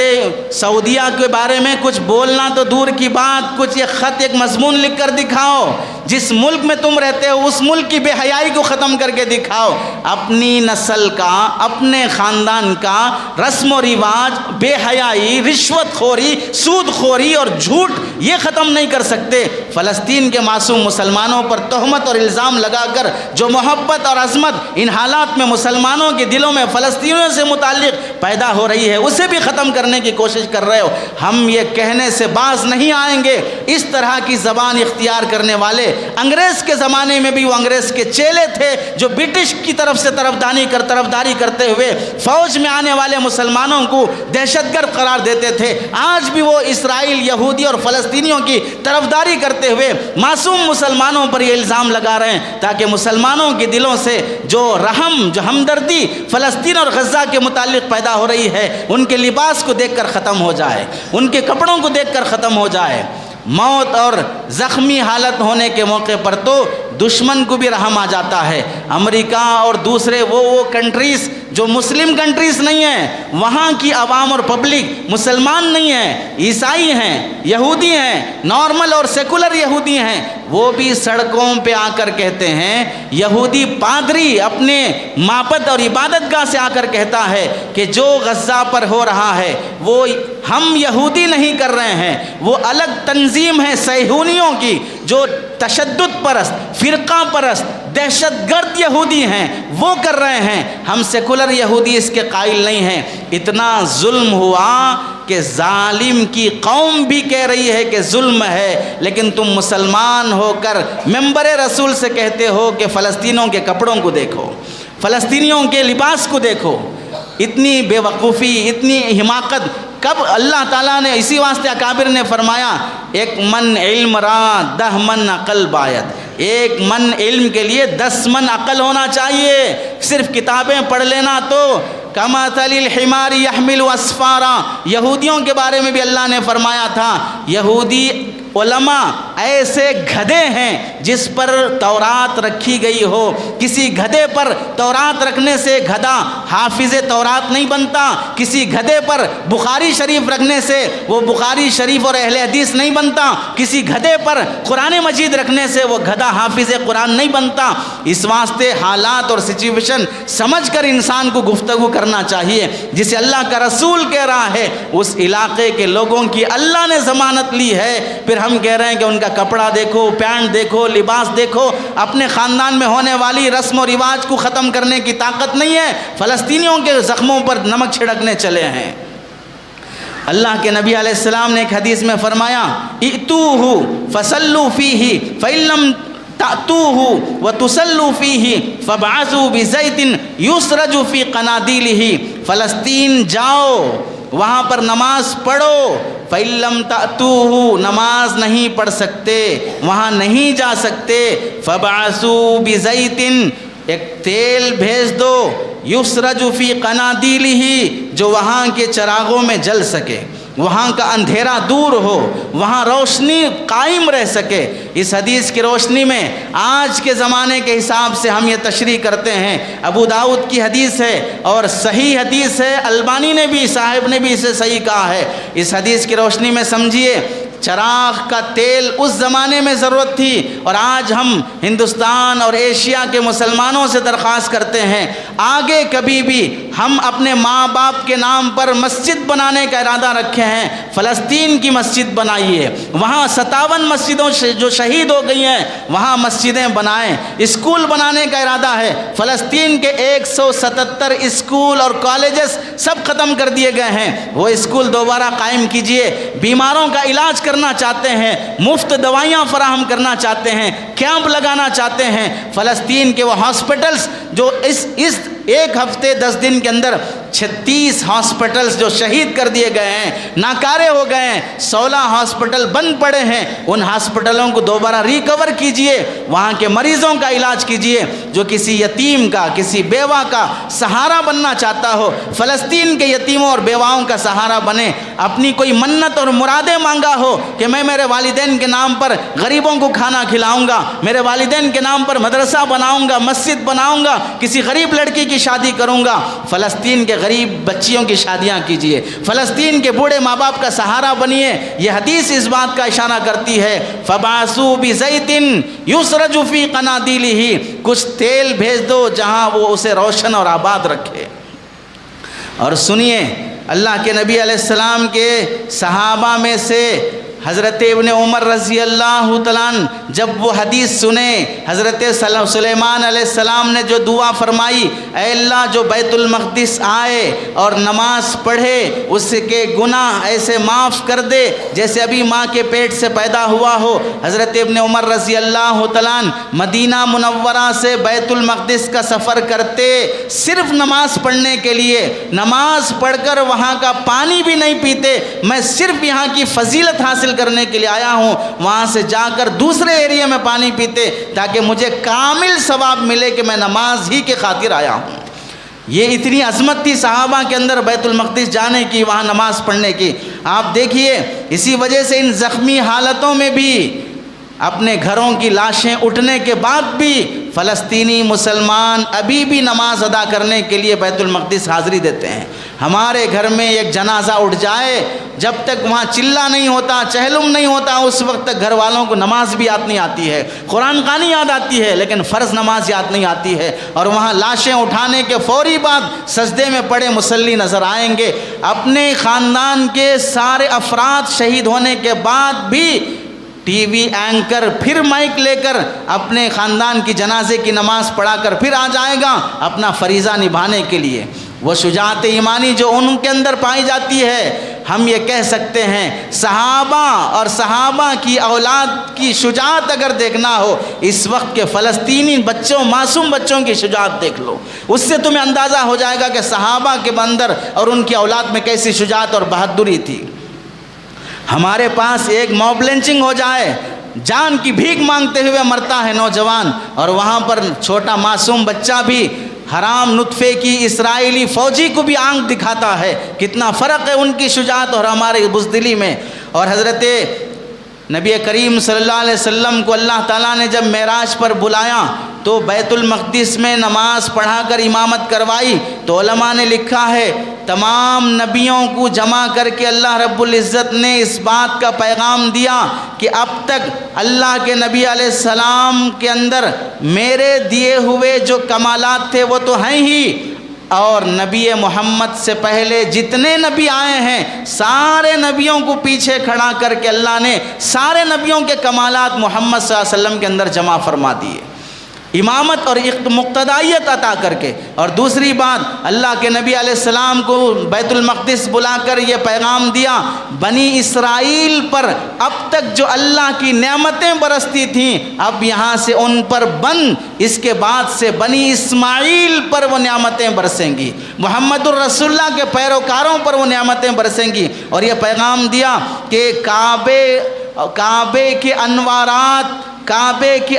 سعودیہ کے بارے میں کچھ بولنا تو دور کی بات، کچھ ایک خط ایک مضمون لکھ کر دکھاؤ، جس ملک میں تم رہتے ہو اس ملک کی بے حیائی کو ختم کر کے دکھاؤ۔ اپنی نسل کا، اپنے خاندان کا رسم و رواج، بے حیائی، رشوت خوری، سود خوری اور جھوٹ یہ ختم نہیں کر سکتے۔ فلسطین کے معصوم مسلمانوں پر تہمت اور الزام لگا کر جو محبت اور عظمت ان حالات میں مسلمانوں کے دلوں میں فلسطینیوں سے متعلق پیدا ہو رہی ہے اسے بھی ختم کرنے کی کوشش کر رہے ہو۔ ہم یہ کہنے سے باز نہیں آئیں گے، اس طرح کی زبان اختیار کرنے والے انگریز کے زمانے میں بھی وہ انگریز کے چیلے تھے جو برٹش کی طرف سے طرفداری کرتے ہوئے فوج میں آنے والے مسلمانوں کو دہشت گرد قرار دیتے تھے. آج بھی وہ اسرائیل، یہودی اور فلسطینیوں کی طرفداری کرتے ہوئے معصوم مسلمانوں پر یہ الزام لگا رہے ہیں تاکہ مسلمانوں کے دلوں سے جو رحم، جو ہمدردی فلسطین اور غزہ کے متعلق پیدا ہو رہی ہے، ان کے لباس کو دیکھ کر ختم ہو جائے، ان کے کپڑوں کو دیکھ کر ختم ہو جائے. موت اور زخمی حالت ہونے کے موقع پر تو دشمن کو بھی رحم آ جاتا ہے. امریکہ اور دوسرے وہ کنٹریز جو مسلم کنٹریز نہیں ہیں، وہاں کی عوام اور پبلک مسلمان نہیں ہیں، عیسائی ہیں، یہودی ہیں، نارمل اور سیکولر یہودی ہیں، وہ بھی سڑکوں پہ آ کر کہتے ہیں، یہودی پادری اپنے معبد اور عبادت گاہ سے آ کر کہتا ہے کہ جو غزہ پر ہو رہا ہے وہ ہم یہودی نہیں کر رہے ہیں، وہ الگ تنظیم ہے صہیونیوں کی جو تشدد پرست، فرقہ پرست، دہشت گرد یہودی ہیں، وہ کر رہے ہیں، ہم سیکولر یہودی اس کے قائل نہیں ہیں. اتنا ظلم ہوا کہ ظالم کی قوم بھی کہہ رہی ہے کہ ظلم ہے، لیکن تم مسلمان ہو کر منبر رسول سے کہتے ہو کہ فلسطینیوں کے کپڑوں کو دیکھو، فلسطینیوں کے لباس کو دیکھو. اتنی بے وقوفی، اتنی حماقت کب اللہ تعالیٰ نے، اسی واسطے اکابر نے فرمایا ایک من علم را 10 من عقل باید. ایک من علم کے لیے 10 من عقل ہونا چاہیے. صرف کتابیں پڑھ لینا تو کمثل الحمار يحمل اسفارا. یہودیوں کے بارے میں بھی اللہ نے فرمایا تھا یہودی علماء ایسے گدھے ہیں جس پر تورات رکھی گئی ہو. کسی گدھے پر تورات رکھنے سے گدھا حافظ تورات نہیں بنتا. کسی گدھے پر بخاری شریف رکھنے سے وہ بخاری شریف اور اہل حدیث نہیں بنتا. کسی گدھے پر قرآن مجید رکھنے سے وہ گدھا حافظ قرآن نہیں بنتا. اس واسطے حالات اور سچویشن سمجھ کر انسان کو گفتگو کرنا چاہیے. جسے اللہ کا رسول کہہ رہا ہے اس علاقے کے لوگوں کی اللہ نے ضمانت لی ہے، پھر ہم کہہ رہے ہیں کہ ان کا کپڑا دیکھو، پینٹ دیکھو، لباس دیکھو. اپنے خاندان میں ہونے والی رسم و رواج کو ختم کرنے کی طاقت نہیں ہے، فلسطینیوں کے زخموں پر نمک چھڑکنے چلے ہیں. اللہ کے نبی علیہ السلام نے ایک حدیث میں فرمایا ائتوہ فصلوا فیہ فإن لم تأتوه وتصلوا فيه فابعثوا بزيت يسرج في قناديله. فلسطین جاؤ، وہاں پر نماز پڑھو. فإن لم تأتوه، نماز نہیں پڑھ سکتے، وہاں نہیں جا سکتے. فابعثوا بزيت، ایک تیل بھیج دو، یسرج فی قنادیلہ، جو وہاں کے چراغوں میں جل سکے، وہاں کا اندھیرا دور ہو، وہاں روشنی قائم رہ سکے. اس حدیث کی روشنی میں آج کے زمانے کے حساب سے ہم یہ تشریح کرتے ہیں. ابو داؤد کی حدیث ہے اور صحیح حدیث ہے، البانی نے بھی، صاحب نے بھی اسے صحیح کہا ہے. اس حدیث کی روشنی میں سمجھیے چراغ کا تیل اس زمانے میں ضرورت تھی، اور آج ہم ہندوستان اور ایشیا کے مسلمانوں سے درخواست کرتے ہیں آگے کبھی بھی ہم اپنے ماں باپ کے نام پر مسجد بنانے کا ارادہ رکھے ہیں، فلسطین کی مسجد بنائیے. وہاں 57 مسجدوں جو شہید ہو گئی ہیں وہاں مسجدیں بنائیں. اسکول بنانے کا ارادہ ہے، فلسطین کے 177 اسکول اور کالجز سب ختم کر دیے گئے ہیں، وہ اسکول دوبارہ قائم کیجئے. بیماروں کا علاج کرنا چاہتے ہیں، مفت دوائیاں فراہم کرنا چاہتے ہیں، کیمپ لگانا چاہتے ہیں. فلسطین کے وہ ہاسپٹلز جو اس ایک ہفتے 10 دن کے اندر 36 ہاسپٹلز جو شہید کر دیے گئے ہیں، ناکارے ہو گئے ہیں، 16 ہاسپٹل بند پڑے ہیں، ان ہاسپٹلوں کو دوبارہ ریکور کیجئے، وہاں کے مریضوں کا علاج کیجئے. جو کسی یتیم کا، کسی بیوہ کا سہارا بننا چاہتا ہو، فلسطین کے یتیموں اور بیواؤں کا سہارا بنے. اپنی کوئی منت اور مرادیں مانگا ہو کہ میں میرے والدین کے نام پر غریبوں کو کھانا کھلاؤں گا، میرے والدین کے نام پر مدرسہ بناؤں گا، مسجد بناؤں گا، کسی غریب لڑکی کی شادی کروں گا، فلسطین کے غریب بچیوں کی شادیاں کیجئے، فلسطین کے بوڑھے ماں باپ کا سہارا بنیے. یہ حدیث اس بات کا اشارہ کرتی ہے فبعثوا بزیت یسرج فی قنادیلہ، کچھ تیل بھیج دو جہاں وہ اسے روشن اور آباد رکھے. اور سنیے اللہ کے نبی علیہ السلام کے صحابہ میں سے حضرت ابن عمر رضی اللہ تعالیٰ جب وہ حدیث سنے، حضرت سلیمان علیہ السلام نے جو دعا فرمائی، اے اللہ جو بیت المقدس آئے اور نماز پڑھے اس کے گناہ ایسے معاف کر دے جیسے ابھی ماں کے پیٹ سے پیدا ہوا ہو۔ حضرت ابن عمر رضی اللہ تعالیٰ مدینہ منورہ سے بیت المقدس کا سفر کرتے صرف نماز پڑھنے کے لیے، نماز پڑھ کر وہاں کا پانی بھی نہیں پیتے، میں صرف یہاں کی فضیلت حاصل کرنے کے لیے آیا ہوں، وہاں سے جا کر دوسرے ایریا میں پانی پیتے تاکہ مجھے کامل ثواب ملے کہ میں نماز ہی کے خاطر آیا ہوں۔ یہ اتنی عظمت تھی صحابہ کے اندر بیت المقدس جانے کی، وہاں نماز پڑھنے کی۔ آپ دیکھیے اسی وجہ سے ان زخمی حالتوں میں بھی اپنے گھروں کی لاشیں اٹھنے کے بعد بھی فلسطینی مسلمان ابھی بھی نماز ادا کرنے کے لیے بیت المقدس حاضری دیتے ہیں۔ ہمارے گھر میں ایک جنازہ اٹھ جائے، جب تک وہاں چلہ نہیں ہوتا، چہلم نہیں ہوتا، اس وقت تک گھر والوں کو نماز بھی یاد نہیں آتی ہے، قرآن خوانی یاد آتی ہے لیکن فرض نماز یاد نہیں آتی ہے، اور وہاں لاشیں اٹھانے کے فوری بعد سجدے میں پڑے مصلی نظر آئیں گے۔ اپنے خاندان کے سارے افراد شہید ہونے کے بعد بھی ٹی وی اینکر پھر مائک لے کر اپنے خاندان کی جنازے کی نماز پڑھا کر پھر آ جائے گا اپنا فریضہ نبھانے کے لیے۔ وہ شجاعت ایمانی جو ان کے اندر پائی جاتی ہے، ہم یہ کہہ سکتے ہیں صحابہ اور صحابہ کی اولاد کی شجاعت اگر دیکھنا ہو، اس وقت کے فلسطینی بچوں، معصوم بچوں کی شجاعت دیکھ لو، اس سے تمہیں اندازہ ہو جائے گا کہ صحابہ کے اندر اور ان کی اولاد میں کیسی شجاعت اور بہادری تھی۔ ہمارے پاس ایک موب لنچنگ ہو جائے، جان کی بھیک مانگتے ہوئے مرتا ہے نوجوان، اور وہاں پر چھوٹا معصوم بچہ بھی حرام نطفے کی اسرائیلی فوجی کو بھی آنکھ دکھاتا ہے۔ کتنا فرق ہے ان کی شجاعت اور ہمارے بزدلی میں۔ اور حضرت نبی کریم صلی اللہ علیہ وسلم کو اللہ تعالیٰ نے جب معراج پر بلایا تو بیت المقدس میں نماز پڑھا کر امامت کروائی، تو علماء نے لکھا ہے تمام نبیوں کو جمع کر کے اللہ رب العزت نے اس بات کا پیغام دیا کہ اب تک اللہ کے نبی علیہ السلام کے اندر میرے دیے ہوئے جو کمالات تھے وہ تو ہیں ہی، اور نبی محمد سے پہلے جتنے نبی آئے ہیں سارے نبیوں کو پیچھے کھڑا کر کے اللہ نے سارے نبیوں کے کمالات محمد صلی اللہ علیہ وسلم کے اندر جمع فرما دیے، امامت اور مقتدائیت عطا کر کے۔ اور دوسری بات، اللہ کے نبی علیہ السلام کو بیت المقدس بلا کر یہ پیغام دیا بنی اسرائیل پر اب تک جو اللہ کی نعمتیں برستی تھیں اب یہاں سے ان پر بند، اس کے بعد سے بنی اسماعیل پر وہ نعمتیں برسیں گی، محمد الرسول اللہ کے پیروکاروں پر وہ نعمتیں برسیں گی۔ اور یہ پیغام دیا کہ کعبے کے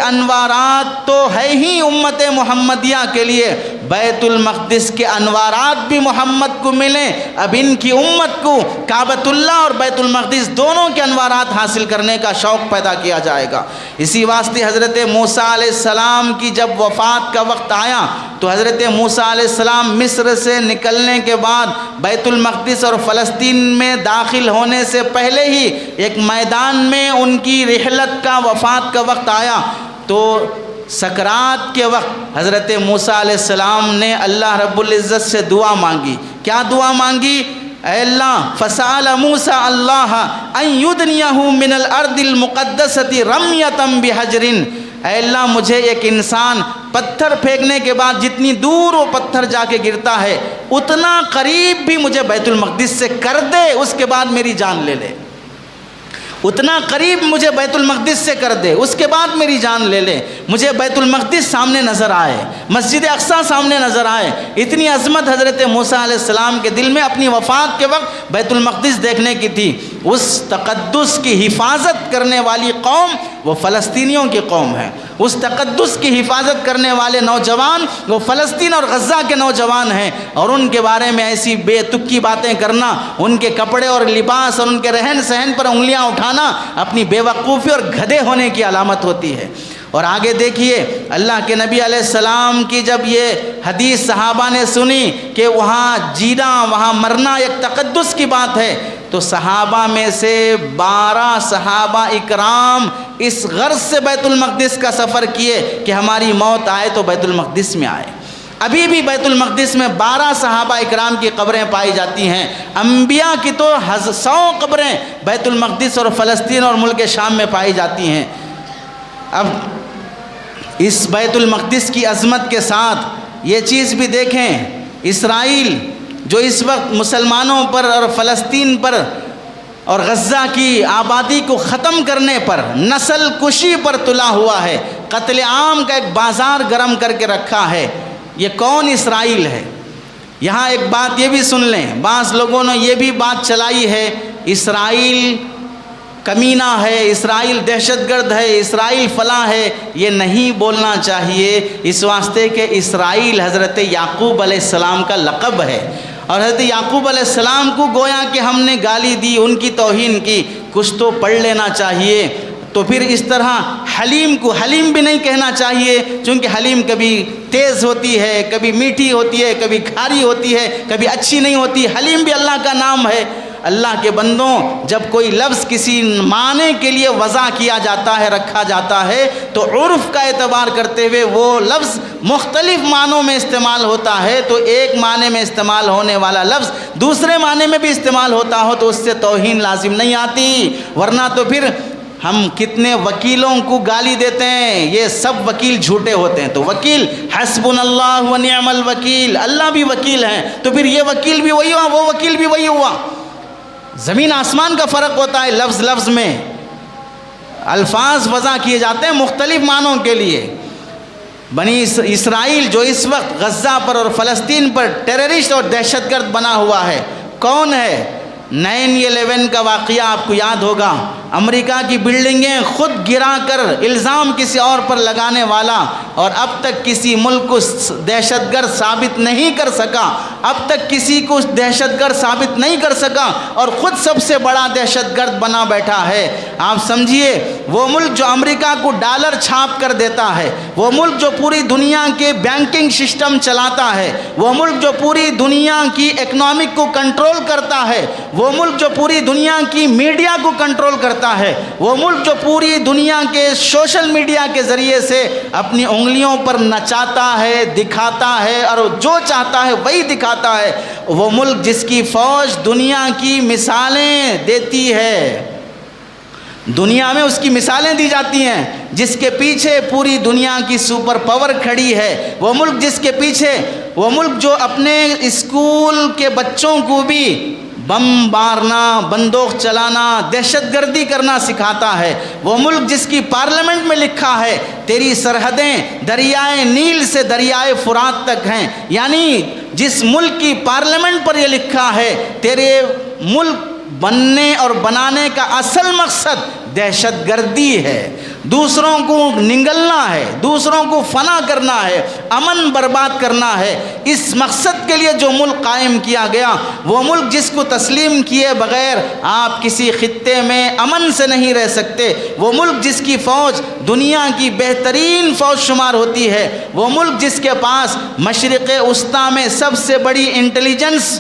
انوارات تو ہے ہی امت محمدیہ کے لیے، بیت المقدس کے انوارات بھی محمد کو ملیں، اب ان کی امت کو کعبۃ اللہ اور بیت المقدس دونوں کے انوارات حاصل کرنے کا شوق پیدا کیا جائے گا۔ اسی واسطے حضرت موسیٰ علیہ السلام کی جب وفات کا وقت آیا تو حضرت موسیٰ علیہ السلام مصر سے نکلنے کے بعد بیت المقدس اور فلسطین میں داخل ہونے سے پہلے ہی ایک میدان میں ان کی رحلت کا وفات کا وقت آیا تو سکرات کے وقت حضرت موسیٰ علیہ السلام نے اللہ رب العزت سے دعا مانگی۔ کیا دعا مانگی؟ اے اللہ فسأل موسیٰ اللہ ان یدنیہ من الارض المقدسۃ رمیۃ بحجر، اے اللہ مجھے ایک انسان پتھر پھینکنے کے بعد جتنی دور وہ پتھر جا کے گرتا ہے اتنا قریب بھی مجھے بیت المقدس سے کر دے، اس کے بعد میری جان لے لے، اتنا قریب مجھے بیت المقدس سے کر دے، اس کے بعد میری جان لے لے، مجھے بیت المقدس سامنے نظر آئے، مسجد اقصیٰ سامنے نظر آئے۔ اتنی عظمت حضرت موسیٰ علیہ السلام کے دل میں اپنی وفات کے وقت بیت المقدس دیکھنے کی تھی۔ اس تقدس کی حفاظت کرنے والی قوم وہ فلسطینیوں کی قوم ہے، اس تقدس کی حفاظت کرنے والے نوجوان وہ فلسطین اور غزہ کے نوجوان ہیں، اور ان کے بارے میں ایسی بے تکی باتیں کرنا، ان کے کپڑے اور لباس اور ان کے رہن سہن پر انگلیاں اٹھانا اپنی بے وقوفی اور گدھے ہونے کی علامت ہوتی ہے۔ اور آگے دیکھیے اللہ کے نبی علیہ السلام کی جب یہ حدیث صحابہ نے سنی کہ وہاں جینا وہاں مرنا ایک تقدس کی بات ہے، تو صحابہ میں سے 12 صحابہ اکرام اس غرض سے بیت المقدس کا سفر کیے کہ ہماری موت آئے تو بیت المقدس میں آئے۔ ابھی بھی بیت المقدس میں 12 صحابہ اکرام کی قبریں پائی جاتی ہیں. انبیاء کی تو 100 قبریں بیت المقدس اور فلسطین اور ملک شام میں پائی جاتی ہیں. اب اس بیت المقدس کی عظمت کے ساتھ یہ چیز بھی دیکھیں، اسرائیل جو اس وقت مسلمانوں پر اور فلسطین پر اور غزہ کی آبادی کو ختم کرنے پر، نسل کشی پر تلا ہوا ہے، قتل عام کا ایک بازار گرم کر کے رکھا ہے، یہ کون اسرائیل ہے؟ یہاں ایک بات یہ بھی سن لیں، بعض لوگوں نے یہ بھی بات چلائی ہے اسرائیل کمینہ ہے، اسرائیل دہشت گرد ہے، اسرائیل فلاں ہے. یہ نہیں بولنا چاہیے، اس واسطے کہ اسرائیل حضرت یعقوب علیہ السلام کا لقب ہے، اور حضرت یعقوب علیہ السلام کو گویا کہ ہم نے گالی دی، ان کی توہین کی. کچھ تو پڑھ لینا چاہیے. تو پھر اس طرح حلیم کو حلیم بھی نہیں کہنا چاہیے، چونکہ حلیم کبھی تیز ہوتی ہے، کبھی میٹھی ہوتی ہے، کبھی کھاری ہوتی ہے، کبھی اچھی نہیں ہوتی. حلیم بھی اللہ کا نام ہے. اللہ کے بندوں، جب کوئی لفظ کسی معنی کے لیے وضع کیا جاتا ہے، رکھا جاتا ہے، تو عرف کا اعتبار کرتے ہوئے وہ لفظ مختلف معنوں میں استعمال ہوتا ہے. تو ایک معنی میں استعمال ہونے والا لفظ دوسرے معنی میں بھی استعمال ہوتا ہو تو اس سے توہین لازم نہیں آتی. ورنہ تو پھر ہم کتنے وکیلوں کو گالی دیتے ہیں، یہ سب وکیل جھوٹے ہوتے ہیں. تو وکیل حسبنا اللہ و نعم الوکیل، اللہ بھی وکیل ہیں، تو پھر یہ وکیل بھی وہی ہوا، وہ وکیل بھی وہی ہوا. زمین آسمان کا فرق ہوتا ہے. لفظ میں الفاظ وضع کیے جاتے ہیں مختلف معنوں کے لیے. بنی اسرائیل جو اس وقت غزہ پر اور فلسطین پر ٹیررسٹ اور دہشت گرد بنا ہوا ہے، کون ہے؟ 9/11 کا واقعہ آپ کو یاد ہوگا. امریکہ کی بلڈنگیں خود گرا کر الزام کسی اور پر لگانے والا، اور اب تک کسی ملک کو دہشت گرد ثابت نہیں کر سکا، اب تک کسی کو دہشت گرد ثابت نہیں کر سکا، اور خود سب سے بڑا دہشت گرد بنا بیٹھا ہے. آپ سمجھیے، وہ ملک جو امریکہ کو ڈالر چھاپ کر دیتا ہے، وہ ملک جو پوری دنیا کے بینکنگ سسٹم چلاتا ہے، وہ ملک جو پوری دنیا کی اکنامک کو کنٹرول کرتا ہے، وہ ملک جو پوری دنیا کی میڈیا کو کنٹرول کرتا ہے، وہ ملک جو پوری دنیا کے سوشل میڈیا کے ذریعے سے اپنی انگلیوں پر نچاتا ہے، دکھاتا ہے، اور جو چاہتا ہے وہی دکھاتا ہے، وہ ملک جس کی فوج دنیا کی مثالیں دیتی ہے، دنیا میں اس کی مثالیں دی جاتی ہیں، جس کے پیچھے پوری دنیا کی سپر پاور کھڑی ہے، وہ ملک جس کے پیچھے، وہ ملک جو اپنے اسکول کے بچوں کو بھی بم مارنا، بندوق چلانا، دہشت گردی کرنا سکھاتا ہے، وہ ملک جس کی پارلیمنٹ میں لکھا ہے تیری سرحدیں دریائے نیل سے دریائے فرات تک ہیں. یعنی جس ملک کی پارلیمنٹ پر یہ لکھا ہے تیرے ملک بننے اور بنانے کا اصل مقصد دہشت گردی ہے، دوسروں کو نگلنا ہے، دوسروں کو فنا کرنا ہے، امن برباد کرنا ہے. اس مقصد کے لیے جو ملک قائم کیا گیا، وہ ملک جس کو تسلیم کیے بغیر آپ کسی خطے میں امن سے نہیں رہ سکتے، وہ ملک جس کی فوج دنیا کی بہترین فوج شمار ہوتی ہے، وہ ملک جس کے پاس مشرق وسطیٰ میں سب سے بڑی انٹیلیجنس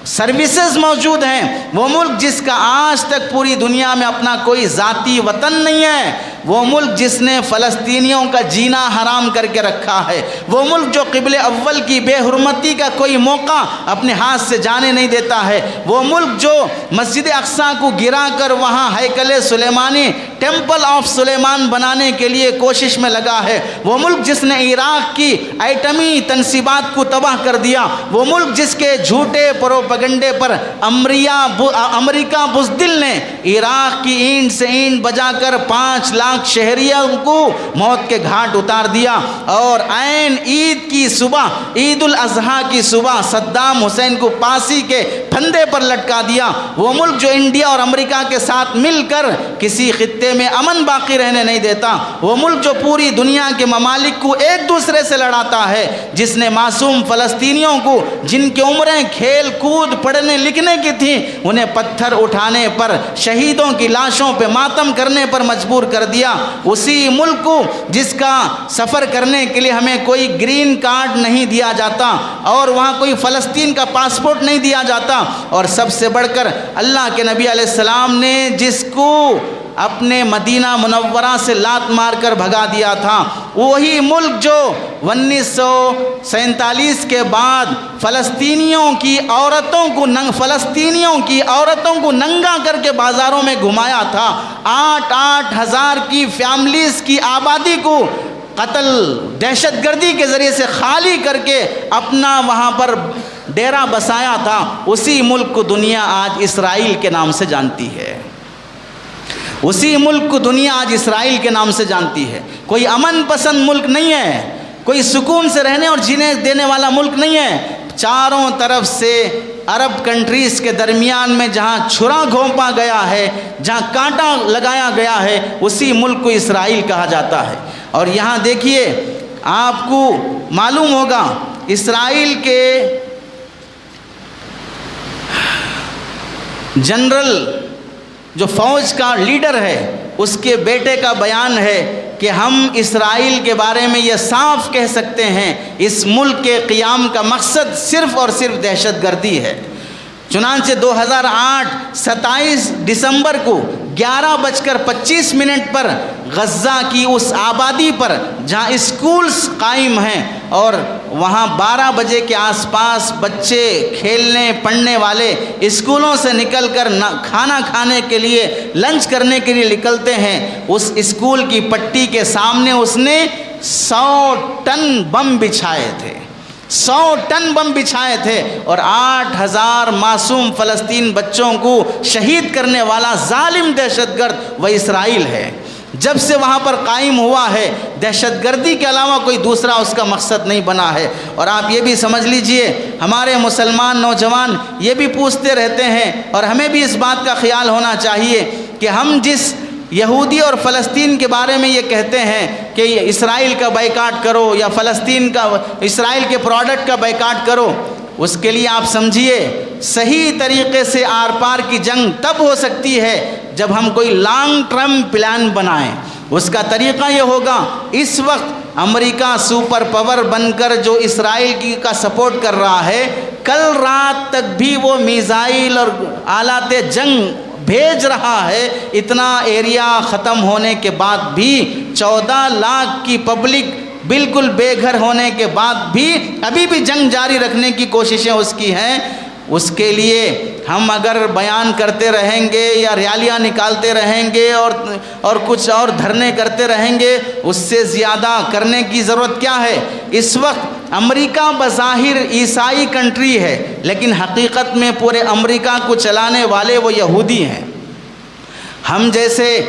سروسز موجود ہیں، وہ ملک جس کا آج تک پوری دنیا میں اپنا کوئی ذاتی وطن نہیں ہے، وہ ملک جس نے فلسطینیوں کا جینا حرام کر کے رکھا ہے، وہ ملک جو قبلہ اول کی بے حرمتی کا کوئی موقع اپنے ہاتھ سے جانے نہیں دیتا ہے، وہ ملک جو مسجد اقصیٰ کو گرا کر وہاں ہیکل سلیمانی ٹیمپل آف سلیمان بنانے کے لیے کوشش میں لگا ہے، وہ ملک جس نے عراق کی ایٹمی تنصیبات کو تباہ کر دیا، وہ ملک جس کے جھوٹے پروپیگنڈے پر امریکہ بزدل نے عراق کی اینٹ سے اینٹ بجا کر 5 لاکھ شہریوں کو موت کے گھاٹ اتار دیا، اور عین عید کی صبح، عید الاضحیٰ کی صبح صدام حسین کو پھانسی کے پھندے پر لٹکا دیا، وہ ملک جو انڈیا اور امریکہ کے ساتھ مل کر کسی خطے میں امن باقی رہنے نہیں دیتا، وہ ملک جو پوری دنیا کے ممالک کو ایک دوسرے سے لڑاتا ہے، جس نے معصوم فلسطینیوں کو جن کی عمریں کھیل کود پڑھنے لکھنے کی تھیں انہیں پتھر اٹھانے پر، شہیدوں کی لاشوں پہ ماتم کرنے پر مجبور کر دیا، اسی ملک کو جس کا سفر کرنے کے لیے ہمیں کوئی گرین کارڈ نہیں دیا جاتا اور وہاں کوئی فلسطین کا پاسپورٹ نہیں دیا جاتا، اور سب سے بڑھ کر اللہ کے نبی علیہ السلام نے جس کو اپنے مدینہ منورہ سے لات مار کر بھگا دیا تھا، وہی ملک جو 1947 کے بعد فلسطینیوں کی عورتوں کو ننگا کر کے بازاروں میں گھمایا تھا، 8,000 کی فیملیز کی آبادی کو قتل دہشت گردی کے ذریعے سے خالی کر کے اپنا وہاں پر ڈیرا بسایا تھا، اسی ملک کو دنیا آج اسرائیل کے نام سے جانتی ہے، اسی ملک کو دنیا آج اسرائیل کے نام سے جانتی ہے۔ کوئی امن پسند ملک نہیں ہے، کوئی سکون سے رہنے اور جینے دینے والا ملک نہیں ہے۔ چاروں طرف سے عرب کنٹریز کے درمیان میں جہاں چھرا گھونپا گیا ہے، جہاں کانٹا لگایا گیا ہے، اسی ملک کو اسرائیل کہا جاتا ہے۔ اور یہاں دیکھیے، آپ کو معلوم ہوگا اسرائیل کے جنرل جو فوج کا لیڈر ہے، اس کے بیٹے کا بیان ہے کہ ہم اسرائیل کے بارے میں یہ صاف کہہ سکتے ہیں، اس ملک کے قیام کا مقصد صرف اور صرف دہشت گردی ہے۔ چنانچہ 2008 27 دسمبر کو 11:25 پر غزہ کی اس آبادی پر جہاں اسکولز قائم ہیں اور وہاں 12 بجے کے آس پاس بچے کھیلنے پڑھنے والے اسکولوں سے نکل کر کھانا کھانے کے لیے، لنچ کرنے کے لیے نکلتے ہیں، اس اسکول کی پٹی کے سامنے اس نے 100 ٹن بم بچھائے تھے، 100 ٹن بم بچھائے تھے، اور 8,000 معصوم فلسطین بچوں کو شہید کرنے والا ظالم دہشت گرد وہ اسرائیل ہے۔ جب سے وہاں پر قائم ہوا ہے، دہشت گردی کے علاوہ کوئی دوسرا اس کا مقصد نہیں بنا ہے۔ اور آپ یہ بھی سمجھ لیجئے، ہمارے مسلمان نوجوان یہ بھی پوچھتے رہتے ہیں، اور ہمیں بھی اس بات کا خیال ہونا چاہیے کہ ہم جس یہودی اور فلسطین کے بارے میں یہ کہتے ہیں کہ اسرائیل کا بائیکاٹ کرو یا اسرائیل کے پروڈکٹ کا بائیکاٹ کرو، اس کے لیے آپ سمجھیے صحیح طریقے سے آر پار کی جنگ تب ہو سکتی ہے جب ہم کوئی لانگ ٹرم پلان بنائیں۔ اس کا طریقہ یہ ہوگا، اس وقت امریکہ سپر پاور بن کر جو اسرائیل کا سپورٹ کر رہا ہے، کل رات تک بھی وہ میزائل اور آلات جنگ بھیج رہا ہے، اتنا ایریا ختم ہونے کے بعد بھی 14 لاکھ کی پبلک بالکل بے گھر ہونے کے بعد بھی ابھی بھی جنگ جاری رکھنے کی کوششیں اس کی ہیں۔ اس کے لیے ہم اگر بیان کرتے رہیں گے یا ریالیاں نکالتے رہیں گے اور کچھ اور دھرنے کرتے رہیں گے، اس سے زیادہ کرنے کی ضرورت کیا ہے؟ اس وقت امریکہ بظاہر عیسائی کنٹری ہے، لیکن حقیقت میں پورے امریکہ کو چلانے والے وہ یہودی ہیں۔ ہم جیسے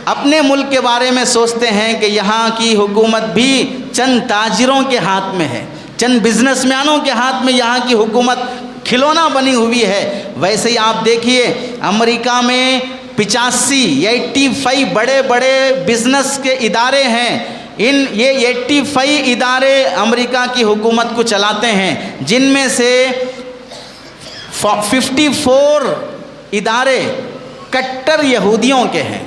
اپنے ملک کے بارے میں سوچتے ہیں کہ یہاں کی حکومت بھی چند تاجروں کے ہاتھ میں ہے، چند بزنس مینوں کے ہاتھ میں یہاں کی حکومت کھلونا بنی ہوئی ہے، ویسے ہی آپ دیکھیے امریکہ میں 85 بڑے بڑے بزنس کے ادارے ہیں۔ یہ 85 ادارے امریکہ کی حکومت کو چلاتے ہیں، جن میں سے 54 ادارے کٹر یہودیوں کے ہیں۔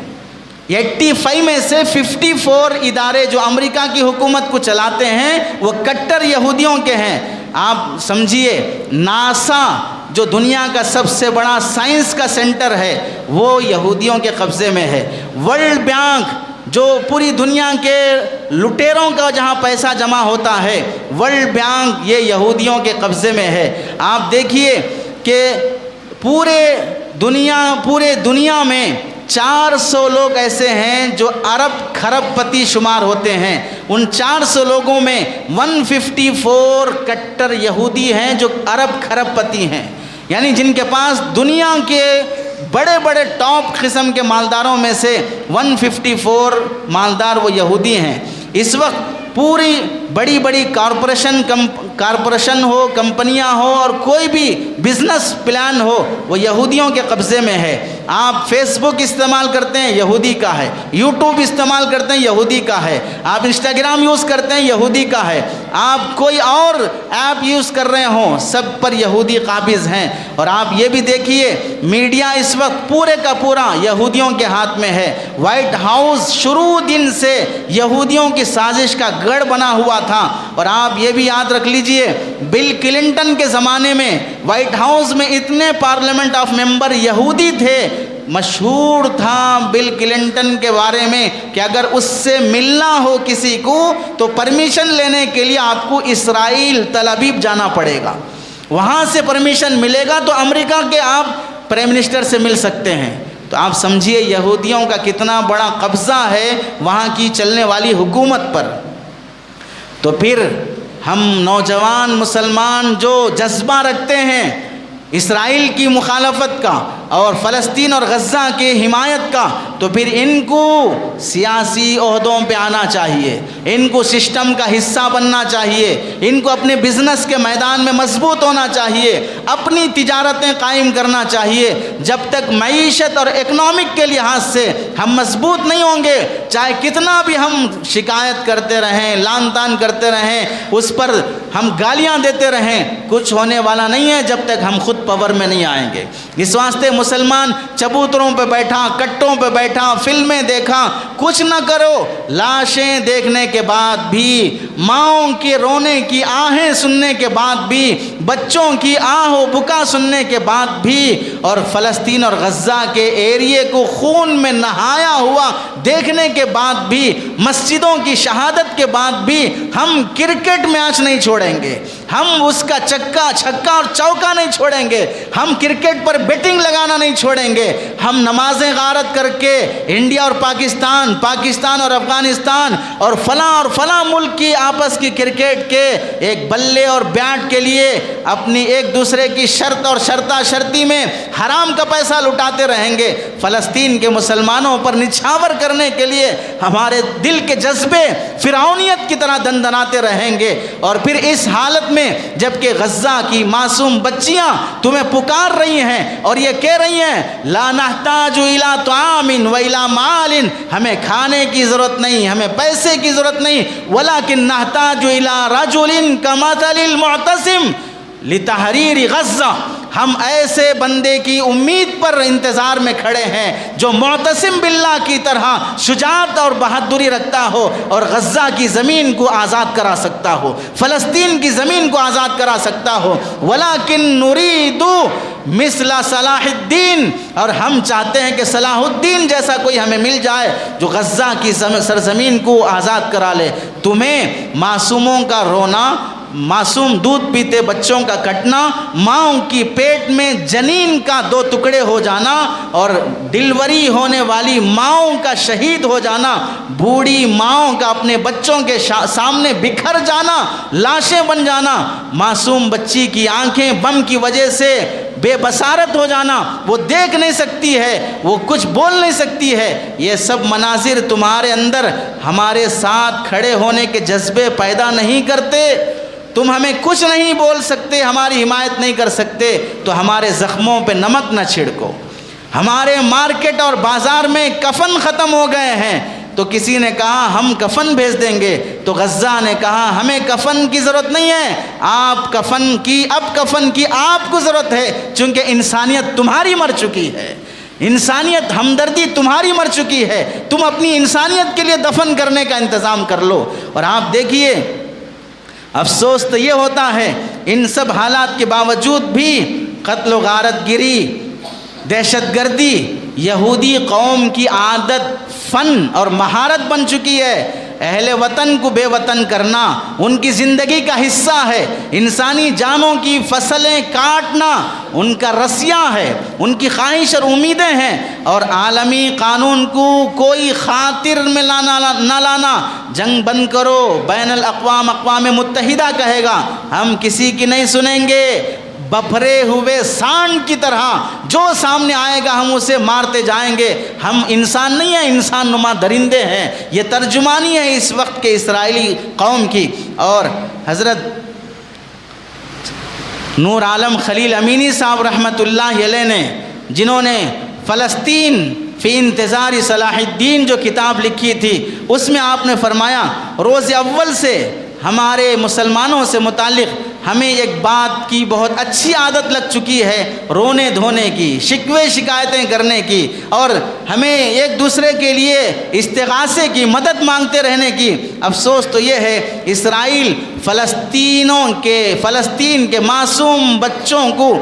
85 میں سے 54 ادارے جو امریکہ کی حکومت کو چلاتے ہیں وہ کٹر یہودیوں کے ہیں۔ آپ سمجھیے، ناسا جو دنیا کا سب سے بڑا سائنس کا سینٹر ہے وہ یہودیوں کے قبضے میں ہے۔ ورلڈ بینک جو پوری دنیا کے لٹیروں کا جہاں پیسہ جمع ہوتا ہے، ورلڈ بینک یہ یہودیوں کے قبضے میں ہے۔ آپ دیکھیے کہ پورے دنیا میں 400 لوگ ایسے ہیں جو ارب کھرب پتی شمار ہوتے ہیں۔ ان 400 لوگوں میں 154 کٹر یہودی ہیں جو ارب کھرب پتی ہیں، یعنی جن کے پاس دنیا کے بڑے بڑے ٹاپ قسم کے مالداروں میں سے 154 مالدار وہ یہودی ہیں۔ اس وقت پوری بڑی بڑی کارپوریشن ہو، کمپنیاں ہو، اور کوئی بھی بزنس پلان ہو، وہ یہودیوں کے قبضے میں ہے۔ آپ فیس بک استعمال کرتے ہیں، یہودی کا ہے۔ یوٹیوب استعمال کرتے ہیں، یہودی کا ہے۔ آپ انسٹاگرام یوز کرتے ہیں، یہودی کا ہے۔ آپ کوئی اور ایپ یوز کر رہے ہوں، سب پر یہودی قابض ہیں۔ اور آپ یہ بھی دیکھیے، میڈیا اس وقت پورے کا پورا یہودیوں کے ہاتھ میں ہے۔ وائٹ ہاؤس شروع دن سے یہودیوں کی سازش کا گڑھ بنا ہوا تھا۔ اور آپ یہ بھی یاد رکھ لیجئے، بل کلنٹن کے زمانے میں وائٹ ہاؤس میں اتنے پارلیمنٹ آف ممبر یہودی تھے مشہور تھا بل کلنٹن کے بارے میں کہ اگر اس سے ملنا ہو کسی کو تو پرمیشن لینے کے لیے آپ کو اسرائیل تل ابیب جانا پڑے گا، وہاں سے پرمیشن ملے گا تو امریکہ کے آپ پرائم منسٹر سے مل سکتے ہیں۔ تو آپ سمجھیے یہودیوں کا کتنا بڑا قبضہ ہے وہاں کی چلنے والی حکومت پر۔ تو پھر ہم نوجوان مسلمان جو جذبہ رکھتے ہیں اسرائیل کی مخالفت کا اور فلسطین اور غزہ کی حمایت کا، تو پھر ان کو سیاسی عہدوں پہ آنا چاہیے، ان کو سسٹم کا حصہ بننا چاہیے، ان کو اپنے بزنس کے میدان میں مضبوط ہونا چاہیے، اپنی تجارتیں قائم کرنا چاہیے۔ جب تک معیشت اور اکنامک کے لحاظ سے ہم مضبوط نہیں ہوں گے، چاہے کتنا بھی ہم شکایت کرتے رہیں، لان تان کرتے رہیں، اس پر ہم گالیاں دیتے رہیں، کچھ ہونے والا نہیں ہے جب تک ہم خود پاور میں نہیں آئیں گے۔ اس واسطے مسلمان چبوتروں پہ بیٹھا، کٹوں پہ بیٹھا، فلمیں دیکھا، کچھ نہ کرو، لاشیں دیکھنے کے بعد بھی، ماؤں کے رونے کی آہیں سننے کے بعد بھی، بچوں کی آہ و بکا سننے کے بعد بھی، اور فلسطین اور غزہ کے ایریے کو خون میں نہایا ہوا دیکھنے کے بعد بھی، مسجدوں کی شہادت کے بعد بھی ہم کرکٹ میچ نہیں چھوڑیں گے، ہم اس کا چکا چھکا اور چوکا نہیں چھوڑیں گے، ہم کرکٹ پر بیٹنگ لگانا نہیں چھوڑیں گے، ہم نمازیں غارت کر کے انڈیا اور پاکستان، پاکستان اور افغانستان اور فلاں ملک کی آپس کی کرکٹ کے ایک بلے اور بیٹ کے لیے اپنی ایک دوسرے کی شرط اور شرطہ شرطی میں حرام کا پیسہ لٹاتے رہیں گے۔ فلسطین کے مسلمانوں پر نچھاور کرنے کے لیے ہمارے دل کے جذبے فرعونیت کی طرح دندناتے رہیں گے، اور پھر اس حالت میں جبکہ غزہ کی معصوم بچیاں تمہیں پکار رہی ہیں اور یہ کہہ رہی ہیں لا نحتاج الی طعام و الی مال، ہمیں کھانے کی ضرورت نہیں، ہمیں پیسے کی ضرورت نہیں، ولکن نحتاج الی رجل کمثل المعتصم لتحریر غزہ، ہم ایسے بندے کی امید پر انتظار میں کھڑے ہیں جو معتصم باللہ کی طرح شجاعت اور بہادری رکھتا ہو اور غزہ کی زمین کو آزاد کرا سکتا ہو، فلسطین کی زمین کو آزاد کرا سکتا ہو۔ ولیکن نرید مثل صلاح الدین، اور ہم چاہتے ہیں کہ صلاح الدین جیسا کوئی ہمیں مل جائے جو غزہ کی سرزمین کو آزاد کرا لے۔ تمہیں معصوموں کا رونا، معصوم دودھ پیتے بچوں کا کٹنا، ماؤں کی پیٹ میں جنین کا 2 ٹکڑے ہو جانا اور ڈلیوری ہونے والی ماؤں کا شہید ہو جانا، بوڑھی ماؤں کا اپنے بچوں کے سامنے بکھر جانا، لاشیں بن جانا، معصوم بچی کی آنکھیں بم کی وجہ سے بے بصارت ہو جانا، وہ دیکھ نہیں سکتی ہے، وہ کچھ بول نہیں سکتی ہے، یہ سب مناظر تمہارے اندر ہمارے ساتھ کھڑے ہونے کے جذبے پیدا نہیں کرتے؟ تم ہمیں کچھ نہیں بول سکتے، ہماری حمایت نہیں کر سکتے، تو ہمارے زخموں پہ نمک نہ چھڑکو۔ ہمارے مارکیٹ اور بازار میں کفن ختم ہو گئے ہیں، تو کسی نے کہا ہم کفن بھیج دیں گے، تو غزہ نے کہا ہمیں کفن کی ضرورت نہیں ہے، اب کفن کی آپ کو ضرورت ہے، چونکہ انسانیت تمہاری مر چکی ہے، انسانیت ہمدردی تمہاری مر چکی ہے، تم اپنی انسانیت کے لیے دفن کرنے کا انتظام کر لو۔ اور آپ دیکھیے افسوس تو یہ ہوتا ہے ان سب حالات کے باوجود بھی قتل و غارت گری، دہشت گردی یہودی قوم کی عادت، فن اور مہارت بن چکی ہے۔ اہل وطن کو بے وطن کرنا ان کی زندگی کا حصہ ہے، انسانی جانوں کی فصلیں کاٹنا ان کا رسیاں ہے، ان کی خواہش اور امیدیں ہیں، اور عالمی قانون کو کوئی خاطر میں نہ لانا۔ جنگ بند کرو، بین الاقوام اقوام متحدہ کہے گا، ہم کسی کی نہیں سنیں گے، بپھرے ہوئے سانڈ کی طرح جو سامنے آئے گا ہم اسے مارتے جائیں گے۔ ہم انسان نہیں ہیں، انسان نما درندے ہیں۔ یہ ترجمانی ہے اس وقت کے اسرائیلی قوم کی۔ اور حضرت نور عالم خلیل امینی صاحب رحمۃ اللہ علیہ نے، جنہوں نے فلسطین فی انتظار صلاح الدین جو کتاب لکھی تھی، اس میں آپ نے فرمایا روز اول سے ہمارے مسلمانوں سے متعلق ہمیں ایک بات کی بہت اچھی عادت لگ چکی ہے، رونے دھونے کی، شکوے شکایتیں کرنے کی، اور ہمیں ایک دوسرے کے لیے استغاثے کی، مدد مانگتے رہنے کی۔ افسوس تو یہ ہے اسرائیل فلسطین کے معصوم بچوں کو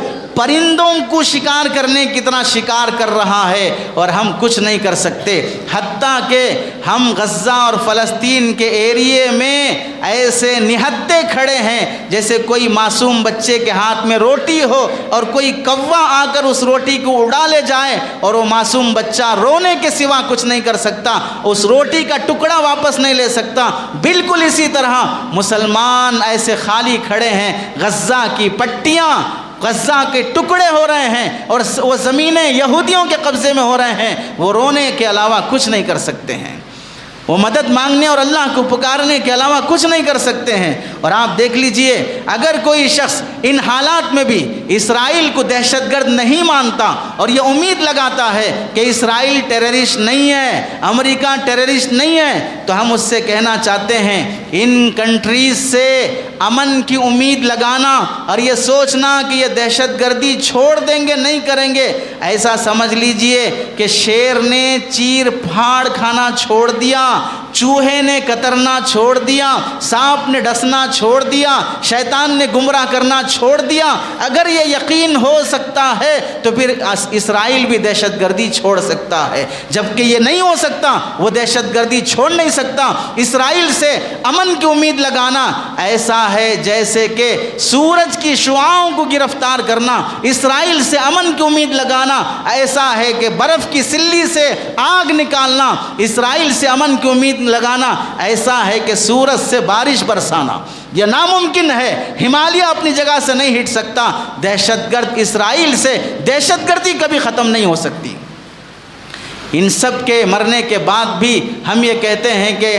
پرندوں کو شکار کرنے کی طرح شکار کر رہا ہے اور ہم کچھ نہیں کر سکتے. حتیٰ کہ ہم غزہ اور فلسطین کے ایریے میں ایسے نہتے کھڑے ہیں جیسے کوئی معصوم بچے کے ہاتھ میں روٹی ہو اور کوئی کوا آ کر اس روٹی کو اڑا لے جائے اور وہ معصوم بچہ رونے کے سوا کچھ نہیں کر سکتا, اس روٹی کا ٹکڑا واپس نہیں لے سکتا. بالکل اسی طرح مسلمان ایسے خالی کھڑے ہیں, غزہ کی پٹیاں, غزہ کے ٹکڑے ہو رہے ہیں اور وہ زمینیں یہودیوں کے قبضے میں ہو رہے ہیں, وہ رونے کے علاوہ کچھ نہیں کر سکتے ہیں, وہ مدد مانگنے اور اللہ کو پکارنے کے علاوہ کچھ نہیں کر سکتے ہیں. اور آپ دیکھ لیجئے, اگر کوئی شخص ان حالات میں بھی اسرائیل کو دہشت گرد نہیں مانتا اور یہ امید لگاتا ہے کہ اسرائیل ٹیررسٹ نہیں ہے, امریکہ ٹیررسٹ نہیں ہے, تو ہم اس سے کہنا چاہتے ہیں ان کنٹریز سے امن کی امید لگانا اور یہ سوچنا کہ یہ دہشت گردی چھوڑ دیں گے, نہیں کریں گے, ایسا سمجھ لیجئے کہ شیر نے چیر پھاڑ کھانا چھوڑ دیا, چوہے نے کترنا چھوڑ دیا, سانپ نے ڈسنا چھوڑ دیا, شیطان نے گمراہ کرنا چھوڑ دیا. اگر یہ یقین ہو سکتا ہے تو پھر اسرائیل بھی دہشت گردی چھوڑ سکتا ہے, جبکہ یہ نہیں ہو سکتا, وہ دہشت گردی چھوڑ نہیں سکتا. اسرائیل سے امن کی امید لگانا ایسا ہے جیسے کہ سورج کی شعاؤں کو گرفتار کرنا, اسرائیل سے امن کی امید لگانا ایسا ہے کہ برف کی سلی سے آگ نکالنا, اسرائیل سے امن کی امید لگانا ایسا ہے کہ سورج سے بارش برسانا. یہ ناممکن ہے, ہمالیہ اپنی جگہ سے نہیں ہٹ سکتا. دہشت گرد اسرائیل سے دہشت گردی کبھی ختم نہیں ہو سکتی. ان سب کے مرنے کے بعد بھی ہم یہ کہتے ہیں کہ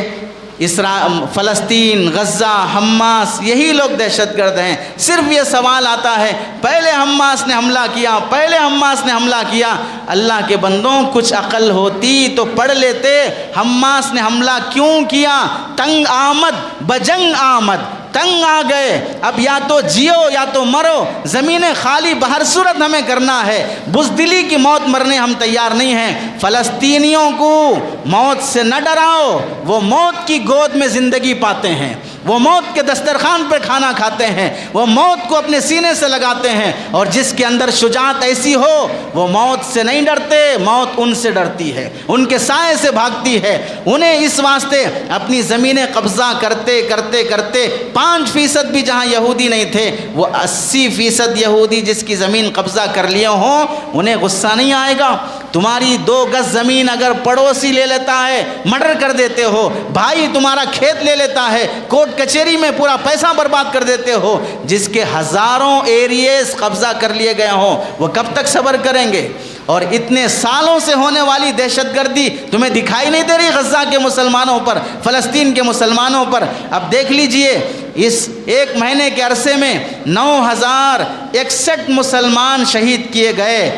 فلسطین, غزہ, حماس یہی لوگ دہشت گرد ہیں. صرف یہ سوال آتا ہے پہلے حماس نے حملہ کیا, پہلے حماس نے حملہ کیا. اللہ کے بندوں, کچھ عقل ہوتی تو پڑھ لیتے حماس نے حملہ کیوں کیا. تنگ آمد بجنگ آمد, تنگ آ گئے, اب یا تو جیو یا تو مرو, زمینیں خالی بہر صورت ہمیں کرنا ہے. بزدلی کی موت مرنے ہم تیار نہیں ہیں. فلسطینیوں کو موت سے نہ ڈراؤ, وہ موت کی گود میں زندگی پاتے ہیں, وہ موت کے دسترخوان پر کھانا کھاتے ہیں, وہ موت کو اپنے سینے سے لگاتے ہیں, اور جس کے اندر شجاعت ایسی ہو وہ موت سے نہیں ڈرتے, موت ان سے ڈرتی ہے, ان کے سائے سے بھاگتی ہے. انہیں اس واسطے اپنی زمینیں قبضہ کرتے کرتے کرتے 5% بھی جہاں یہودی نہیں تھے, وہ 80% یہودی جس کی زمین قبضہ کر لیے ہوں, انہیں غصہ نہیں آئے گا. تمہاری 2 گز زمین اگر پڑوسی لے لیتا ہے مرڈر کر دیتے ہو, بھائی تمہارا کھیت لے لیتا ہے کورٹ کچہری میں پورا پیسہ برباد کر دیتے ہو, جس کے ہزاروں ایریز قبضہ کر لیے گئے ہوں, وہ کب تک صبر کریں گے؟ اور اتنے سالوں سے ہونے والی دہشت گردی تمہیں دکھائی نہیں دے رہی غزہ کے مسلمانوں پر, فلسطین کے مسلمانوں پر؟ اب دیکھ لیجئے, اس 1 مہینے کے عرصے میں 9061 مسلمان شہید کیے گئے,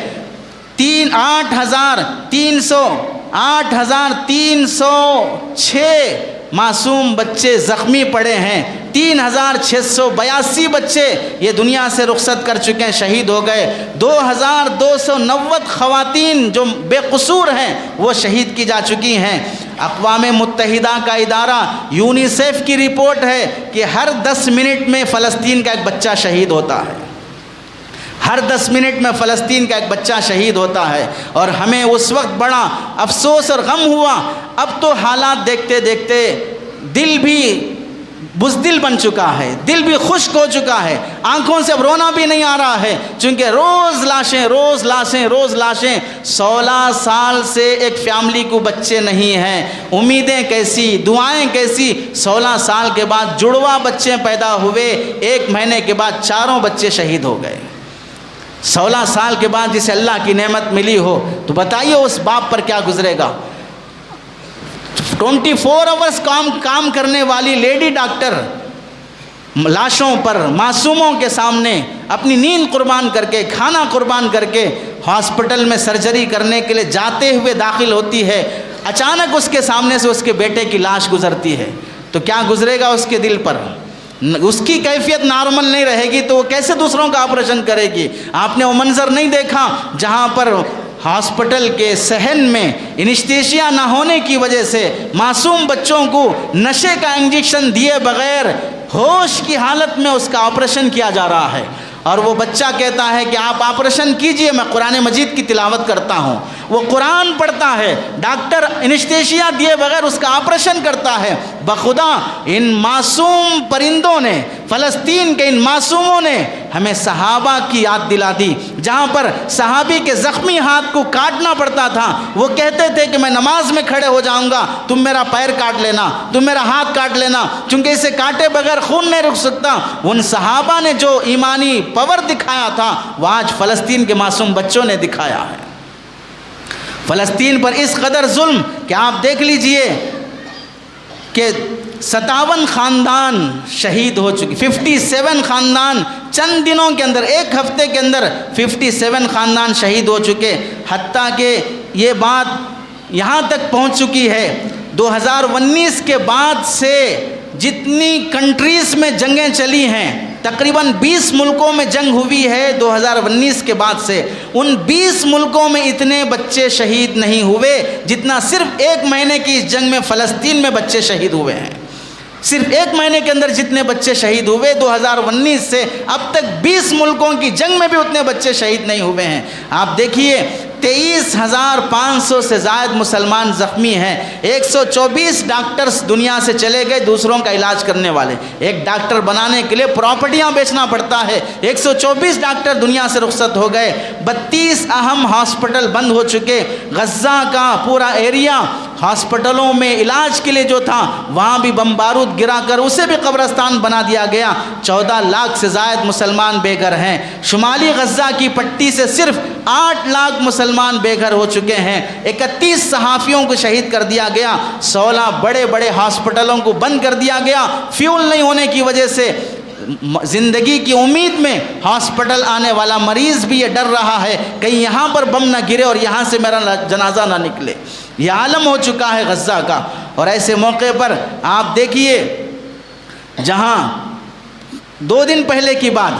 8306 معصوم بچے زخمی پڑے ہیں, 3682 بچے یہ دنیا سے رخصت کر چکے ہیں, شہید ہو گئے, 2290 خواتین جو بے قصور ہیں وہ شہید کی جا چکی ہیں. اقوام متحدہ کا ادارہ یونیسیف کی رپورٹ ہے کہ ہر 10 منٹ میں فلسطین کا ایک بچہ شہید ہوتا ہے, ہر 10 منٹ میں فلسطین کا ایک بچہ شہید ہوتا ہے. اور ہمیں اس وقت بڑا افسوس اور غم ہوا. اب تو حالات دیکھتے دیکھتے دل بھی بزدل بن چکا ہے, دل بھی خشک ہو چکا ہے, آنکھوں سے اب رونا بھی نہیں آ رہا ہے, چونکہ روز لاشیں. 16 سال سے ایک فیملی کو بچے نہیں ہیں, امیدیں کیسی, دعائیں کیسی. 16 سال کے بعد جڑواں بچے پیدا ہوئے, 1 مہینے کے بعد 4 بچے شہید ہو گئے. 16 سال کے بعد جسے اللہ کی نعمت ملی ہو تو بتائیے اس باپ پر کیا گزرے گا. 24 آورز کام کرنے والی لیڈی ڈاکٹر لاشوں پر, معصوموں کے سامنے اپنی نیند قربان کر کے, کھانا قربان کر کے ہاسپٹل میں سرجری کرنے کے لیے جاتے ہوئے داخل ہوتی ہے, اچانک اس کے سامنے سے اس کے بیٹے کی لاش گزرتی ہے, تو کیا گزرے گا اس کے دل پر؟ اس کی کیفیت نارمل نہیں رہے گی تو وہ کیسے دوسروں کا آپریشن کرے گی؟ آپ نے وہ منظر نہیں دیکھا جہاں پر ہاسپٹل کے صحن میں انیستھیشیا نہ ہونے کی وجہ سے معصوم بچوں کو نشے کا انجیکشن دیے بغیر ہوش کی حالت میں اس کا آپریشن کیا جا رہا ہے. اور وہ بچہ کہتا ہے کہ آپ آپریشن کیجئے، میں قرآن مجید کی تلاوت کرتا ہوں، وہ قرآن پڑھتا ہے، ڈاکٹر انیستھیشیا دیے بغیر اس کا آپریشن کرتا ہے۔ بخدا ان معصوم پرندوں نے، فلسطین کے ان معصوموں نے ہمیں صحابہ کی یاد دلا دی، جہاں پر صحابی کے زخمی ہاتھ کو کاٹنا پڑتا تھا، وہ کہتے تھے کہ میں نماز میں کھڑے ہو جاؤں گا، تم میرا پیر کاٹ لینا، تم میرا ہاتھ کاٹ لینا، چونکہ اسے کاٹے بغیر خون نہیں رک سکتا۔ ان صحابہ نے جو ایمانی پاور دکھایا تھا وہ آج فلسطین کے معصوم بچوں نے دکھایا ہے۔ فلسطین پر اس قدر ظلم کہ آپ دیکھ لیجئے کہ 57 خاندان شہید ہو چکے، 57 خاندان چند دنوں کے اندر، ایک ہفتے کے اندر 57 خاندان شہید ہو چکے، حتیٰ کہ یہ بات یہاں تک پہنچ چکی ہے 2019 کے بعد سے جتنی کنٹریز میں جنگیں چلی ہیں، تقریباً 20 ملکوں میں جنگ ہوئی ہے 2019 کے بعد سے، ان 20 ملکوں میں اتنے بچے شہید نہیں ہوئے جتنا صرف ایک مہینے کی اس جنگ میں فلسطین میں بچے شہید ہوئے ہیں۔ صرف ایک مہینے کے اندر جتنے بچے شہید ہوئے 2019 سے اب تک 20 ملکوں کی جنگ میں بھی اتنے بچے شہید نہیں ہوئے ہیں۔ آپ دیکھیے 23,500 سے زائد مسلمان زخمی ہیں، 124 ڈاکٹرز دنیا سے چلے گئے دوسروں کا علاج کرنے والے، ایک ڈاکٹر بنانے کے لیے پراپرٹیاں بیچنا پڑتا ہے، 124 ڈاکٹر دنیا سے رخصت ہو گئے، 32 اہم ہاسپٹل بند ہو چکے، غزہ کا پورا ایریا ہاسپٹلوں میں علاج کے لیے جو تھا وہاں بھی بم بارود گرا کر اسے بھی قبرستان بنا دیا گیا، 14 لاکھ سے زائد مسلمان بے گھر ہیں۔ شمالی غزہ کی پٹی سے صرف 8 لاکھ مسلمان بے گھر ہو چکے ہیں، 31 صحافیوں کو شہید کر دیا گیا، 16 بڑے بڑے ہاسپٹلوں کو بند کر دیا گیا، فیول نہیں ہونے کی وجہ سے زندگی کی امید میں ہاسپٹل آنے والا مریض بھی یہ ڈر رہا ہے کہیں یہاں پر بم نہ گرے اور یہاں سے میرا جنازہ نہ نکلے۔ یہ عالم ہو چکا ہے غزہ کا۔ اور ایسے موقع پر آپ دیکھیے جہاں 2 دن پہلے کی بات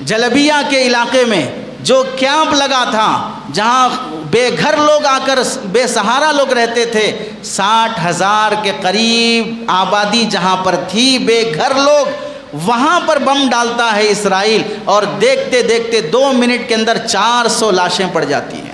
جلبیہ کے علاقے میں جو کیمپ لگا تھا جہاں بے گھر لوگ آ کر بے سہارا لوگ رہتے تھے، 60,000 کے قریب آبادی جہاں پر تھی بے گھر لوگ، وہاں پر بم ڈالتا ہے اسرائیل اور دیکھتے دیکھتے 2 منٹ کے اندر 400 لاشیں پڑ جاتی ہیں۔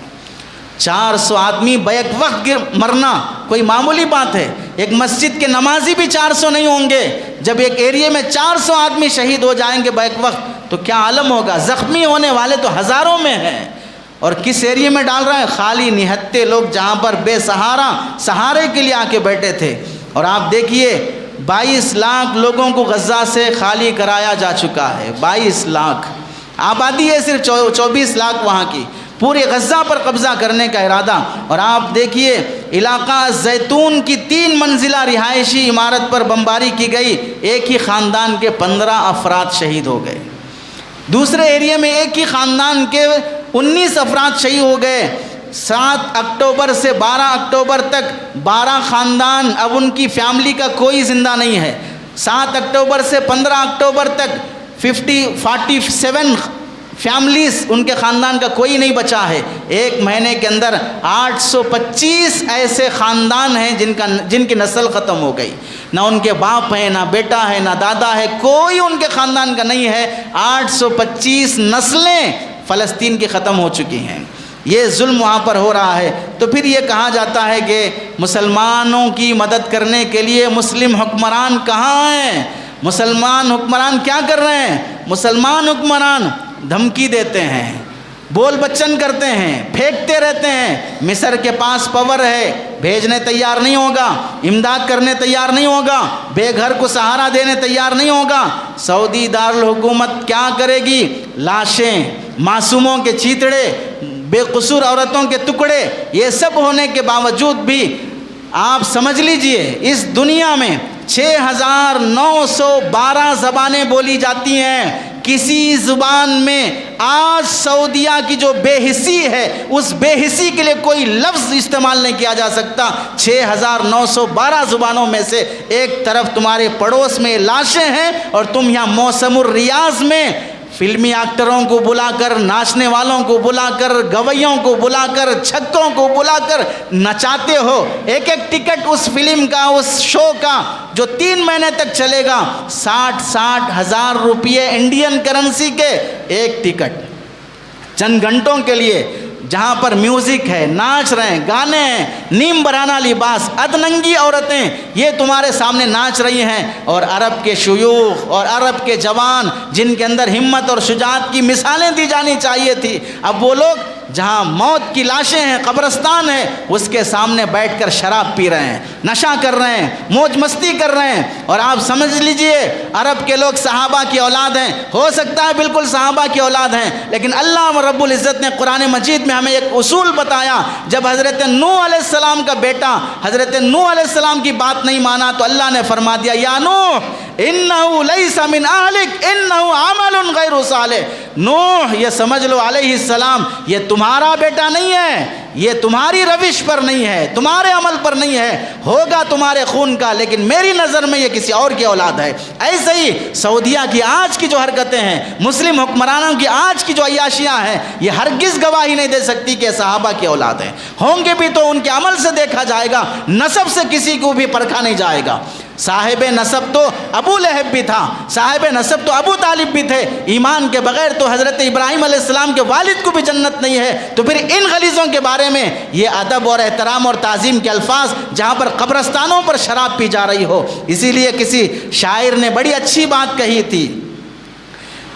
400 آدمی بیک وقت مرنا کوئی معمولی بات ہے؟ ایک مسجد کے نمازی بھی 400 نہیں ہوں گے، جب ایک ایریے میں 400 آدمی شہید ہو جائیں گے بیک وقت تو کیا عالم ہوگا؟ زخمی ہونے والے تو ہزاروں میں ہیں۔ اور کس ایریے میں ڈال رہا ہے؟ خالی نہتے لوگ جہاں پر بے سہارا سہارے کے لیے آ کے بیٹھے تھے۔ اور آپ دیکھیے 22 لاکھ لوگوں کو غزہ سے خالی کرایا جا چکا ہے، 22 لاکھ آبادی ہے، صرف 24 لاکھ وہاں کی، پورے غزہ پر قبضہ کرنے کا ارادہ۔ اور آپ دیکھیے علاقہ زیتون کی 3 منزلہ رہائشی عمارت پر بمباری کی گئی، ایک ہی خاندان کے 15 افراد شہید ہو گئے۔ دوسرے ایریے میں ایک ہی خاندان کے 19 افراد شہید ہو گئے۔ 7 اکتوبر سے 12 اکتوبر تک 12 خاندان، اب ان کی فیملی کا کوئی زندہ نہیں ہے۔ 7 اکتوبر سے 15 اکتوبر تک 47 فیملیز، ان کے خاندان کا کوئی نہیں بچا ہے۔ ایک مہینے کے اندر 825 ایسے خاندان ہیں جن کی نسل ختم ہو گئی، نہ ان کے باپ ہیں، نہ بیٹا ہے، نہ دادا ہے، کوئی ان کے خاندان کا نہیں ہے۔ 825 نسلیں فلسطین کی ختم ہو چکی ہیں۔ یہ ظلم وہاں پر ہو رہا ہے۔ تو پھر یہ کہا جاتا ہے کہ مسلمانوں کی مدد کرنے کے لیے مسلم حکمران کہاں ہیں؟ مسلمان حکمران کیا کر رہے ہیں؟ مسلمان حکمران دھمکی دیتے ہیں، بول بچن کرتے ہیں، پھینکتے رہتے ہیں۔ مصر کے پاس پاور ہے، بھیجنے تیار نہیں ہوگا، امداد کرنے تیار نہیں ہوگا، بے گھر کو سہارا دینے تیار نہیں ہوگا۔ سعودی دارالحکومت کیا کرے گی؟ لاشیں، معصوموں کے چیتڑے، بے قصور عورتوں کے ٹکڑے، یہ سب ہونے کے باوجود بھی آپ سمجھ لیجئے اس دنیا میں 6,912 زبانیں بولی جاتی ہیں، کسی زبان میں آج سعودیہ کی جو بے حسی ہے اس بے حسی کے لیے کوئی لفظ استعمال نہیں کیا جا سکتا۔ 6,912 زبانوں میں سے ایک طرف تمہارے پڑوس میں لاشیں ہیں اور تم یہاں موسم الریاض میں فلمی ایکٹروں کو بلا کر، ناچنے والوں کو بلا کر، گویوں کو بلا کر، چھکوں کو بلا کر نچاتے ہو۔ ایک ایک ٹکٹ اس فلم کا، اس شو کا جو 3 مہینے تک چلے گا، 60 ہزار روپیے انڈین کرنسی کے ایک ٹکٹ، چند گھنٹوں کے لیے، جہاں پر میوزک ہے، ناچ رہے ہیں، گانے ہیں، نیم برانہ لباس، ادننگی عورتیں یہ تمہارے سامنے ناچ رہی ہیں، اور عرب کے شیوخ اور عرب کے جوان جن کے اندر ہمت اور شجاعت کی مثالیں دی جانی چاہیے تھی، اب وہ لوگ جہاں موت کی لاشیں ہیں، قبرستان ہے، اس کے سامنے بیٹھ کر شراب پی رہے ہیں، نشہ کر رہے ہیں، موج مستی کر رہے ہیں۔ اور آپ سمجھ لیجئے عرب کے لوگ صحابہ کی اولاد ہیں، ہو سکتا ہے بالکل صحابہ کی اولاد ہیں، لیکن اللہ رب العزت نے قرآن مجید میں ہمیں ایک اصول بتایا، جب حضرت نوح علیہ السلام کا بیٹا حضرت نوح علیہ السلام کی بات نہیں مانا تو اللہ نے فرما دیا، یا نوح انہو لیس من اہلک انہو عمل غیر صالح، نوح یہ سمجھ لو علیہ السلام یہ تمہارا بیٹا نہیں ہے، یہ تمہاری روش پر نہیں ہے، تمہارے عمل پر نہیں ہے، ہوگا تمہارے خون کا، لیکن میری نظر میں یہ کسی اور کی اولاد ہے۔ ایسے ہی سعودیہ کی آج کی جو حرکتیں ہیں، مسلم حکمرانوں کی آج کی جو عیاشیاں ہیں، یہ ہرگز گواہی نہیں دے سکتی کہ صحابہ کی اولاد ہیں، ہوں گے بھی تو ان کے عمل سے دیکھا جائے گا، نسب سے کسی کو بھی پرکھا نہیں جائے گا۔ صاحب نسب تو ابو لہب بھی تھا، صاحب نسب تو ابو طالب بھی تھے، ایمان کے بغیر تو حضرت ابراہیم علیہ السلام کے والد کو بھی جنت نہیں ہے، تو پھر ان غلیظوں کے بارے میں یہ ادب اور احترام اور تعظیم کے الفاظ جہاں پر قبرستانوں پر شراب پی جا رہی ہو۔ اسی لیے کسی شاعر نے بڑی اچھی بات کہی تھی،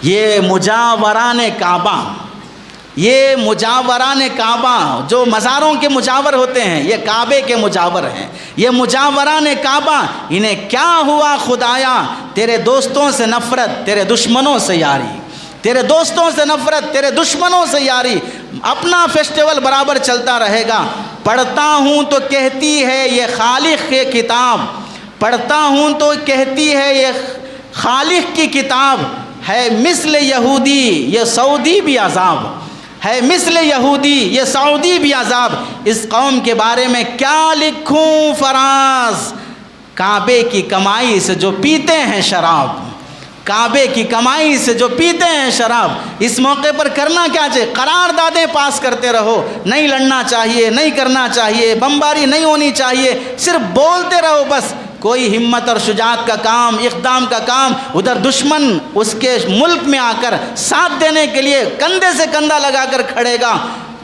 یہ مجاوران کعبہ، یہ مجاوران کعبہ جو مزاروں کے مجاور ہوتے ہیں، یہ کعبے کے مجاور ہیں، یہ مجاوران کعبہ، انہیں کیا ہوا خدایا، تیرے دوستوں سے نفرت، تیرے دشمنوں سے یاری، تیرے دوستوں سے نفرت، تیرے دشمنوں سے یاری، اپنا فیسٹیول برابر چلتا رہے گا۔ پڑھتا ہوں تو کہتی ہے یہ خالق کی کتاب، پڑھتا ہوں تو کہتی ہے یہ خالق کی کتاب، ہے مثل یہودی یہ سعودی بھی عذاب، ہے مثل یہودی یہ سعودی بھی عذاب، اس قوم کے بارے میں کیا لکھوں فراز، کعبے کی کمائی سے جو پیتے ہیں شراب، کعبے کی کمائی سے جو پیتے ہیں شراب۔ اس موقع پر کرنا کیا چاہیے؟ قراردادیں پاس کرتے رہو، نہیں لڑنا چاہیے، نہیں کرنا چاہیے، بمباری نہیں ہونی چاہیے، صرف بولتے رہو بس، کوئی ہمت اور شجاعت کا کام، اقدام کا کام، ادھر دشمن اس کے ملک میں آ کر ساتھ دینے کے لیے کندھے سے کندھا لگا کر کھڑے گا،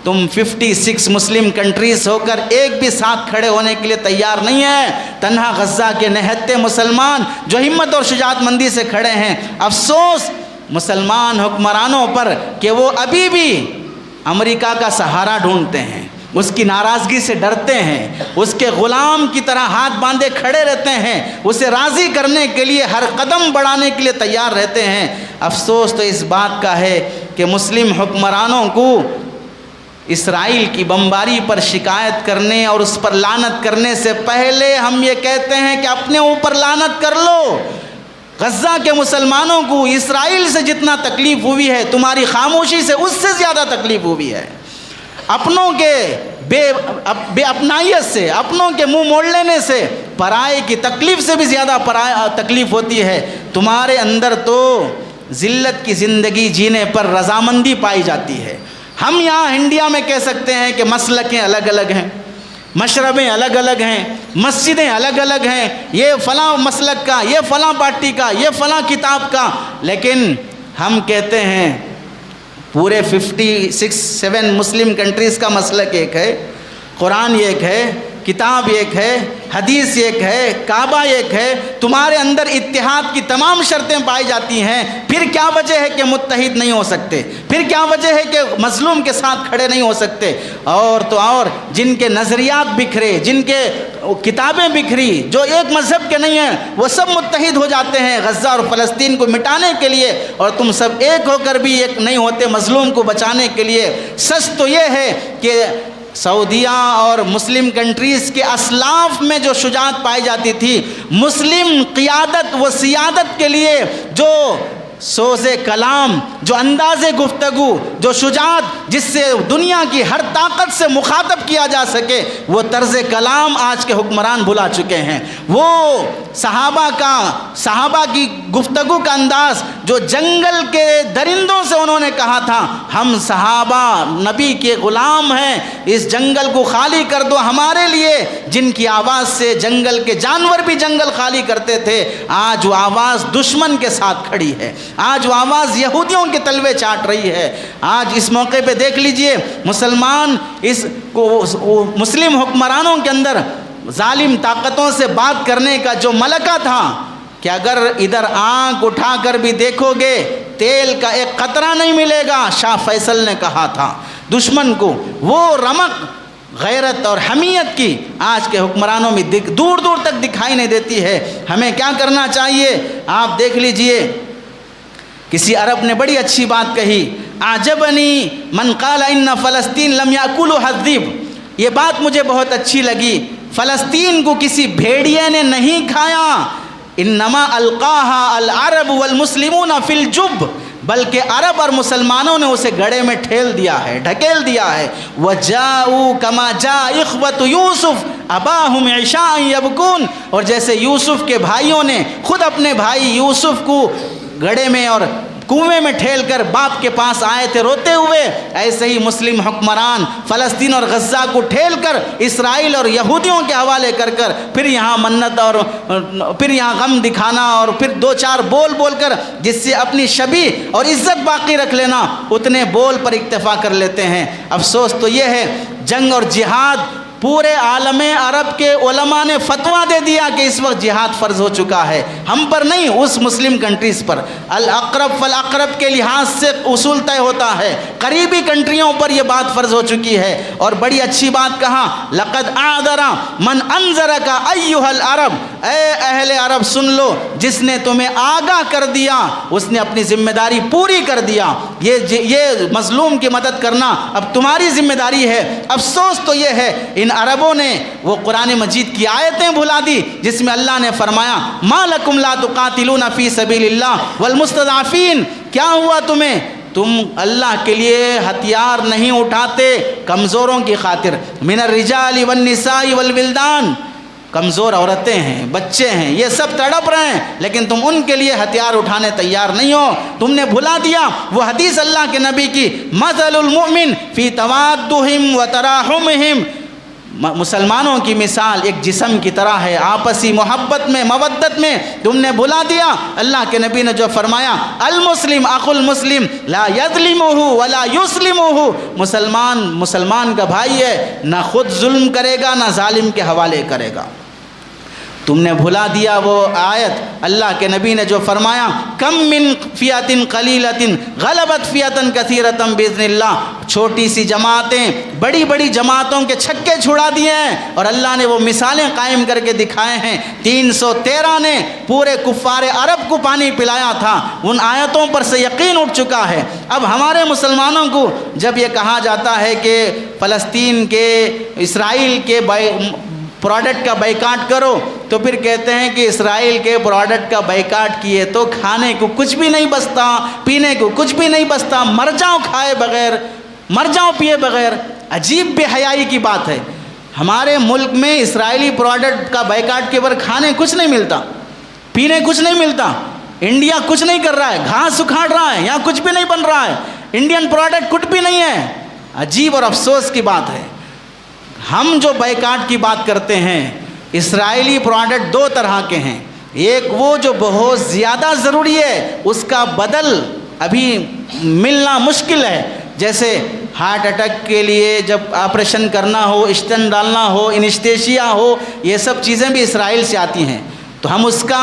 تم 56 مسلم کنٹریز ہو کر ایک بھی ساتھ کھڑے ہونے کے لیے تیار نہیں ہے۔ تنہا غزہ کے نہتے مسلمان جو ہمت اور شجاعت مندی سے کھڑے ہیں، افسوس مسلمان حکمرانوں پر کہ وہ ابھی بھی امریکہ کا سہارا ڈھونڈتے ہیں، اس کی ناراضگی سے ڈرتے ہیں، اس کے غلام کی طرح ہاتھ باندھے کھڑے رہتے ہیں، اسے راضی کرنے کے لیے ہر قدم بڑھانے کے لیے تیار رہتے ہیں۔ افسوس تو اس بات کا ہے کہ مسلم حکمرانوں کو اسرائیل کی بمباری پر شکایت کرنے اور اس پر لعنت کرنے سے پہلے ہم یہ کہتے ہیں کہ اپنے اوپر لعنت کر لو۔ غزہ کے مسلمانوں کو اسرائیل سے جتنا تکلیف ہوئی ہے، تمہاری خاموشی سے اس سے زیادہ تکلیف ہوئی ہے۔ اپنوں کے بے اپنائیت سے، اپنوں کے منہ موڑ لینے سے، پرائے کی تکلیف سے بھی زیادہ تکلیف ہوتی ہے۔ تمہارے اندر تو ذلت کی زندگی جینے پر رضامندی پائی جاتی ہے۔ ہم یہاں انڈیا میں کہہ سکتے ہیں کہ مسلکیں الگ الگ ہیں، مشربیں الگ الگ ہیں، مسجدیں الگ الگ ہیں، یہ فلاں مسلک کا، یہ فلاں پارٹی کا، یہ فلاں کتاب کا، لیکن ہم کہتے ہیں پورے 56 مسلم کنٹریز کا مسلک ایک ہے، قرآن ایک ہے، کتاب ایک ہے، حدیث ایک ہے، کعبہ ایک ہے، تمہارے اندر اتحاد کی تمام شرطیں پائی جاتی ہیں، پھر کیا وجہ ہے کہ متحد نہیں ہو سکتے؟ پھر کیا وجہ ہے کہ مظلوم کے ساتھ کھڑے نہیں ہو سکتے؟ اور تو اور جن کے نظریات بکھرے، جن کے کتابیں بکھری، جو ایک مذہب کے نہیں ہیں، وہ سب متحد ہو جاتے ہیں غزہ اور فلسطین کو مٹانے کے لیے، اور تم سب ایک ہو کر بھی ایک نہیں ہوتے مظلوم کو بچانے کے لیے۔ سچ تو یہ ہے کہ سعودیہ اور مسلم کنٹریز کے اسلاف میں جو شجاعت پائی جاتی تھی، مسلم قیادت و سیادت کے لیے جو سوز کلام، جو انداز گفتگو، جو شجاعت جس سے دنیا کی ہر طاقت سے مخاطب کیا جا سکے، وہ طرز کلام آج کے حکمران بھلا چکے ہیں۔ وہ صحابہ کی گفتگو کا انداز جو جنگل کے درندوں سے انہوں نے کہا تھا، ہم صحابہ نبی کے غلام ہیں، اس جنگل کو خالی کر دو ہمارے لیے، جن کی آواز سے جنگل کے جانور بھی جنگل خالی کرتے تھے، آج وہ آواز دشمن کے ساتھ کھڑی ہے، آج وہ آواز یہودیوں کے تلوے چاٹ رہی ہے۔ آج اس موقع پہ دیکھ لیجئے مسلمان مسلم حکمرانوں کے اندر ظالم طاقتوں سے بات کرنے کا جو ملکہ تھا کہ اگر ادھر آنکھ اٹھا کر بھی دیکھو گے تیل کا ایک قطرہ نہیں ملے گا، شاہ فیصل نے کہا تھا دشمن کو۔ وہ رمق غیرت اور حمیت کی آج کے حکمرانوں میں دور دور تک دکھائی نہیں دیتی ہے۔ ہمیں کیا کرنا چاہیے؟ آپ دیکھ لیجئے، کسی عرب نے بڑی اچھی بات کہی، اعجبنی من قال ان فلسطین لم یاکلها الذئب۔ یہ بات مجھے بہت اچھی لگی، فلسطین کو کسی بھیڑیے نے نہیں کھایا، انما القاها العرب والمسلمون فی الجب، بلکہ عرب اور مسلمانوں نے اسے گڑھے میں ٹھیل دیا ہے، ڈھکیل دیا ہے۔ وَجَاءُوا كَمَا جَاءَ إِخْوَةُ يُوسُف أَبَاهُمْ عِشَاءً يَبْكُونَ، اور جیسے یوسف کے بھائیوں نے خود اپنے بھائی یوسف کو گڑھے میں اور کنویں میں ٹھیل کر باپ کے پاس آئے تھے روتے ہوئے، ایسے ہی مسلم حکمران فلسطین اور غزہ کو ٹھیل کر اسرائیل اور یہودیوں کے حوالے کر پھر یہاں منت اور پھر یہاں غم دکھانا اور پھر دو چار بول کر جس سے اپنی شبیہ اور عزت باقی رکھ لینا، اتنے بول پر اکتفا کر لیتے ہیں۔ افسوس تو یہ ہے جنگ اور جہاد پورے عالم عرب کے علماء نے فتویٰ دے دیا کہ اس وقت جہاد فرض ہو چکا ہے، ہم پر نہیں، اس مسلم کنٹریز پر۔ الاقرب فالاقرب کے لحاظ سے اصول طے ہوتا ہے، قریبی کنٹریوں پر یہ بات فرض ہو چکی ہے۔ اور بڑی اچھی بات کہا، لقد اعذر من انذرک ایھا العرب، اے اہل عرب سن لو، جس نے تمہیں آگاہ کر دیا اس نے اپنی ذمہ داری پوری کر دیا۔ یہ مظلوم کی مدد کرنا اب تمہاری ذمہ داری ہے۔ افسوس تو یہ ہے ان عربوں نے وہ قرآن مجید کی آیتیں بھلا دی جس میں اللہ نے فرمایا ما لکم لا تقاتلون فی سبیل اللہ والمستضعفین، کیا ہوا تمہیں، تم اللہ کے لیے ہتھیار نہیں اٹھاتے کمزوروں کی خاطر، من الرجال والنساء والولدان، کمزور عورتیں ہیں، بچے ہیں، یہ سب تڑپ رہے ہیں لیکن تم ان کے لیے ہتھیار اٹھانے تیار نہیں ہو، تم نے بھلا دیا وہ حدیث اللہ کے نبی کی، مثل المؤمن فی توادہم وتراحمہم، مسلمانوں کی مثال ایک جسم کی طرح ہے، آپسی محبت میں مودت میں تم نے بھلا دیا۔ اللہ کے نبی نے جو فرمایا المسلم اخو المسلم لا یظلمہ ولا یسلمہ، مسلمان کا بھائی ہے، نہ خود ظلم کرے گا نہ ظالم کے حوالے کرے گا۔ تم نے بھلا دیا وہ آیت، اللہ کے نبی نے جو فرمایا کم من فیۃ قلیلۃ غلبت فیۃ کثیرۃ باذن اللہ، چھوٹی سی جماعتیں بڑی بڑی جماعتوں کے چھکے چھڑا دیے ہیں، اور اللہ نے وہ مثالیں قائم کر کے دکھائے ہیں۔ 313 نے پورے کفار عرب کو پانی پلایا تھا، ان آیتوں پر سے یقین اٹھ چکا ہے۔ اب ہمارے مسلمانوں کو جب یہ کہا جاتا ہے کہ فلسطین کے اسرائیل کے پروڈکٹ کا بائیکاٹ کرو، تو پھر کہتے ہیں کہ اسرائیل کے پروڈکٹ کا بائیکاٹ کیے تو کھانے کو کچھ بھی نہیں بچتا، پینے کو کچھ بھی نہیں بچتا، مر جاؤ کھائے بغیر، مر جاؤ پیے بغیر۔ عجیب بے حیائی کی بات ہے، ہمارے ملک میں اسرائیلی پروڈکٹ کا بائیکاٹ کے بعد کھانے کچھ نہیں ملتا، پینے کچھ نہیں ملتا، انڈیا کچھ نہیں کر رہا ہے، گھاس اکھاڑ رہا ہے، یہاں کچھ بھی نہیں بن رہا ہے، انڈین پروڈکٹ کچھ بھی نہیں ہے۔ عجیب اور افسوس کی بات ہے۔ ہم جو بائیکاٹ کی بات کرتے ہیں، اسرائیلی پروڈکٹ دو طرح کے ہیں، ایک وہ جو بہت زیادہ ضروری ہے، اس کا بدل ابھی ملنا مشکل ہے، جیسے ہارٹ اٹیک کے لیے جب آپریشن کرنا ہو، اسٹنٹ ڈالنا ہو، انیستھیشیا ہو، یہ سب چیزیں بھی اسرائیل سے آتی ہیں، تو ہم اس کا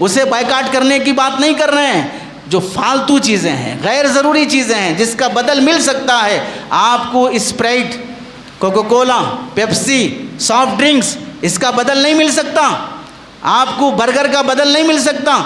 اسے بائیکاٹ کرنے کی بات نہیں کر رہے ہیں۔ جو فالتو چیزیں ہیں، غیر ضروری چیزیں ہیں، جس کا بدل مل سکتا ہے، آپ کو Sprite, Coca Cola, Pepsi, soft drinks, اس کا بدل نہیں مل سکتا، آپ کو برگر کا بدل نہیں مل سکتا،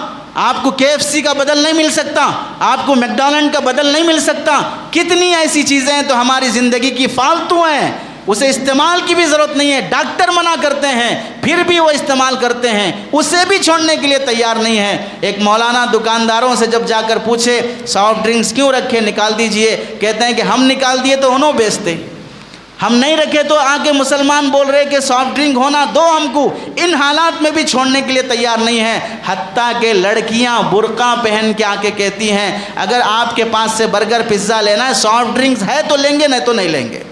آپ کو KFC کا بدل نہیں مل سکتا، آپ کو میکڈونلڈ کا بدل نہیں مل سکتا۔ کتنی ایسی چیزیں ہیں تو ہماری زندگی کی فالتو ہیں، اسے استعمال کی بھی ضرورت نہیں ہے، ڈاکٹر منع کرتے ہیں پھر بھی وہ استعمال کرتے ہیں، اسے بھی چھوڑنے کے لیے تیار نہیں ہے۔ ایک مولانا دکانداروں سے جب جا کر پوچھے سافٹ ڈرنکس کیوں رکھے، نکال دیجئے، کہتے ہیں کہ ہم نکال دیے تو انہوں بیچتے، ہم نہیں رکھے تو آگے مسلمان بول رہے کہ سافٹ ڈرنک ہونا دو ہم کو، ان حالات میں بھی چھوڑنے کے لیے تیار نہیں ہے۔ حتیٰ کہ لڑکیاں برقع پہن کے آ کے کہتی ہیں اگر آپ کے پاس سے برگر پیزا لینا ہے، سافٹ ڈرنکس ہے تو لیں گے، نہیں تو نہیں لیں گے۔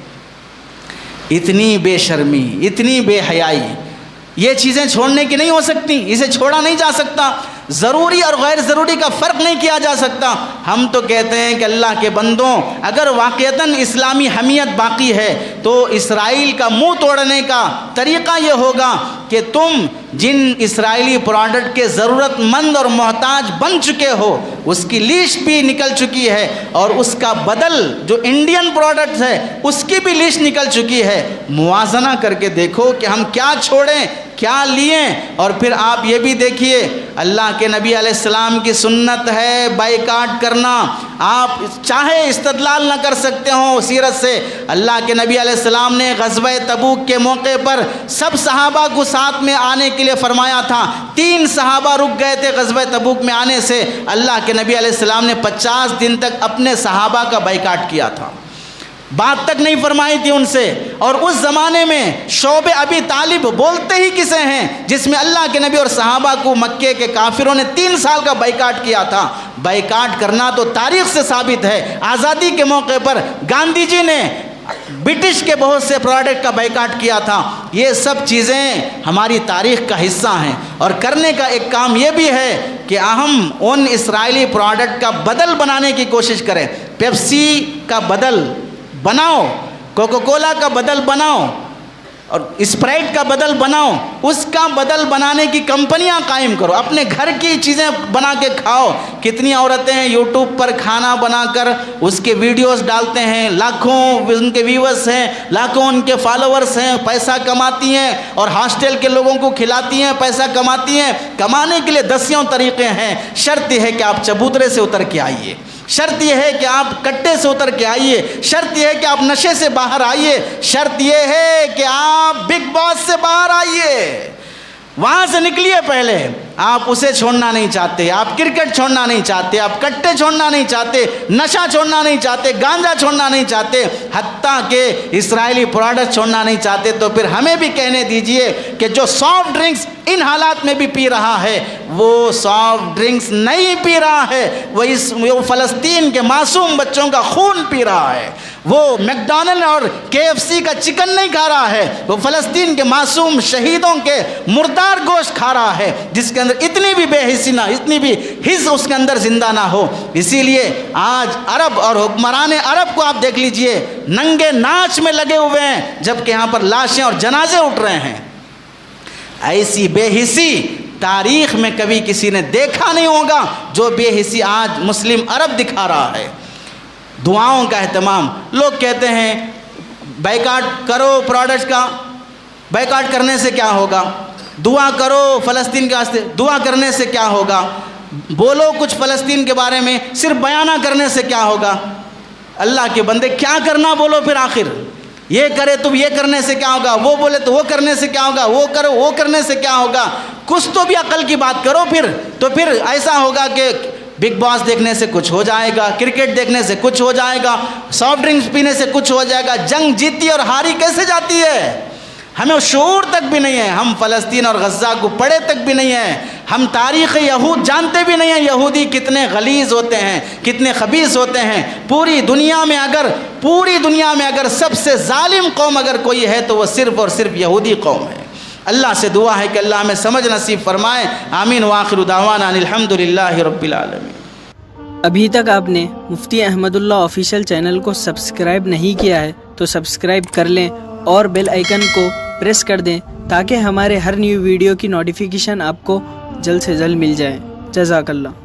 اتنی بے شرمی، اتنی بے حیائی، یہ چیزیں چھوڑنے کی نہیں ہو سکتی، اسے چھوڑا نہیں جا سکتا، ضروری اور غیر ضروری کا فرق نہیں کیا جا سکتا۔ ہم تو کہتے ہیں کہ اللہ کے بندوں، اگر واقعتاً اسلامی حمیت باقی ہے تو اسرائیل کا منہ توڑنے کا طریقہ یہ ہوگا کہ تم جن اسرائیلی پروڈکٹ کے ضرورت مند اور محتاج بن چکے ہو اس کی لیسٹ بھی نکل چکی ہے، اور اس کا بدل جو انڈین پروڈکٹس ہے اس کی بھی لیسٹ نکل چکی ہے۔ موازنہ کر کے دیکھو کہ ہم کیا چھوڑیں کیا لیے، اور پھر آپ یہ بھی دیکھیے اللہ کے نبی علیہ السلام کی سنت ہے بائیکاٹ کرنا۔ آپ چاہے استدلال نہ کر سکتے ہوں سیرت سے، اللہ کے نبی علیہ السلام نے غزوہ تبوک کے موقع پر سب صحابہ کو ساتھ میں آنے کے لیے فرمایا تھا، 3 صحابہ رک گئے تھے غزوہ تبوک میں آنے سے، اللہ کے نبی علیہ السلام نے 50 دن تک اپنے صحابہ کا بائیکاٹ کیا تھا، بات تک نہیں فرمائی تھی ان سے۔ اور اس زمانے میں شعب ابی طالب بولتے ہی کسے ہیں جس میں اللہ کے نبی اور صحابہ کو مکے کے کافروں نے 3 سال کا بائیکاٹ کیا تھا۔ بائیکاٹ کرنا تو تاریخ سے ثابت ہے، آزادی کے موقع پر گاندھی جی نے برٹش کے بہت سے پروڈکٹ کا بائیکاٹ کیا تھا۔ یہ سب چیزیں ہماری تاریخ کا حصہ ہیں، اور کرنے کا ایک کام یہ بھی ہے کہ ہم ان اسرائیلی پروڈکٹ کا بدل بنانے کی کوشش کریں۔ پیپسی کا بدل بناؤ، کوکو کولا کا بدل بناؤ، اور اسپرائٹ کا بدل بناؤ، اس کا بدل بنانے کی کمپنیاں قائم کرو، اپنے گھر کی چیزیں بنا کے کھاؤ۔ کتنی عورتیں یوٹیوب پر کھانا بنا کر اس کے ویڈیوز ڈالتے ہیں، لاکھوں ان کے ویورز ہیں، لاکھوں ان کے فالوورز ہیں، پیسہ کماتی ہیں، اور ہاسٹل کے لوگوں کو کھلاتی ہیں، پیسہ کماتی ہیں۔ کمانے کے لیے دسیوں طریقے ہیں، شرط یہ ہے کہ آپ چبوترے سے اتر کے آئیے، شرط یہ ہے کہ آپ کٹے سے اتر کے آئیے، شرط یہ ہے کہ آپ نشے سے باہر آئیے، شرط یہ ہے کہ آپ بگ باس سے باہر آئیے، وہاں سے نکلیے۔ پہلے آپ اسے چھوڑنا نہیں چاہتے، آپ کرکٹ چھوڑنا نہیں چاہتے، آپ کٹے چھوڑنا نہیں چاہتے، نشہ چھوڑنا نہیں چاہتے، گانجا چھوڑنا نہیں چاہتے، حتیٰ کہ اسرائیلی پروڈکٹ چھوڑنا نہیں چاہتے، تو پھر ہمیں بھی کہنے دیجئے کہ جو سافٹ ڈرنکس ان حالات میں بھی پی رہا ہے وہ سافٹ ڈرنکس نہیں پی رہا ہے، وہ فلسطین کے معصوم بچوں کا خون پی رہا ہے، وہ میکڈونلڈ اور KFC کا چکن نہیں کھا رہا ہے، وہ فلسطین کے معصوم شہیدوں کے مردار گوشت کھا رہا ہے، جس کے اندر اتنی بھی بے حسی نہ، اتنی بھی حس اس کے اندر زندہ نہ ہو۔ اسی لیے آج عرب اور حکمران عرب کو آپ دیکھ لیجئے ننگے ناچ میں لگے ہوئے ہیں، جبکہ یہاں پر لاشیں اور جنازے اٹھ رہے ہیں۔ ایسی بے حسی تاریخ میں کبھی کسی نے دیکھا نہیں ہوگا جو بے حسی آج مسلم عرب دکھا رہا ہے۔ دعاؤں کا اہتمام، لوگ کہتے ہیں بائیکاٹ کرو پروڈکٹ کا، بائیکاٹ کرنے سے کیا ہوگا، دعا کرو فلسطین کے واسطے، دعا کرنے سے کیا ہوگا، بولو کچھ فلسطین کے بارے میں، صرف بیانہ کرنے سے کیا ہوگا۔ اللہ کے بندے کیا کرنا بولو، پھر آخر یہ کرے تو یہ کرنے سے کیا ہوگا، وہ بولے تو وہ کرنے سے کیا ہوگا، وہ کرو وہ کرنے سے کیا ہوگا، کچھ تو بھی عقل کی بات کرو پھر۔ تو پھر ایسا ہوگا کہ بگ باس دیکھنے سے کچھ ہو جائے گا، کرکٹ دیکھنے سے کچھ ہو جائے گا، سافٹ ڈرنکس پینے سے کچھ ہو جائے گا۔ جنگ جیتی اور ہاری کیسے جاتی ہے، ہمیں شعور تک بھی نہیں ہے، ہم فلسطین اور غزہ کو پڑھے تک بھی نہیں ہے، ہم تاریخ یہود جانتے بھی نہیں ہیں، یہودی کتنے غلیظ ہوتے ہیں، کتنے خبیث ہوتے ہیں۔ پوری دنیا میں اگر سب سے ظالم قوم اگر کوئی ہے تو وہ صرف اور صرف یہودی قوم ہے۔ اللہ سے دعا ہے کہ اللہ ہمیں سمجھ نصیب فرمائے، آمین وآخر دعوانا ان الحمدللہ رب العالمین۔ ابھی تک آپ نے مفتی احمد اللہ آفیشیل چینل کو سبسکرائب نہیں کیا ہے تو سبسکرائب کر لیں اور بیل آئیکن کو پریس کر دیں تاکہ ہمارے ہر نیو ویڈیو کی نوٹیفیکیشن آپ کو جلد سے جلد مل جائے۔ جزاک اللہ۔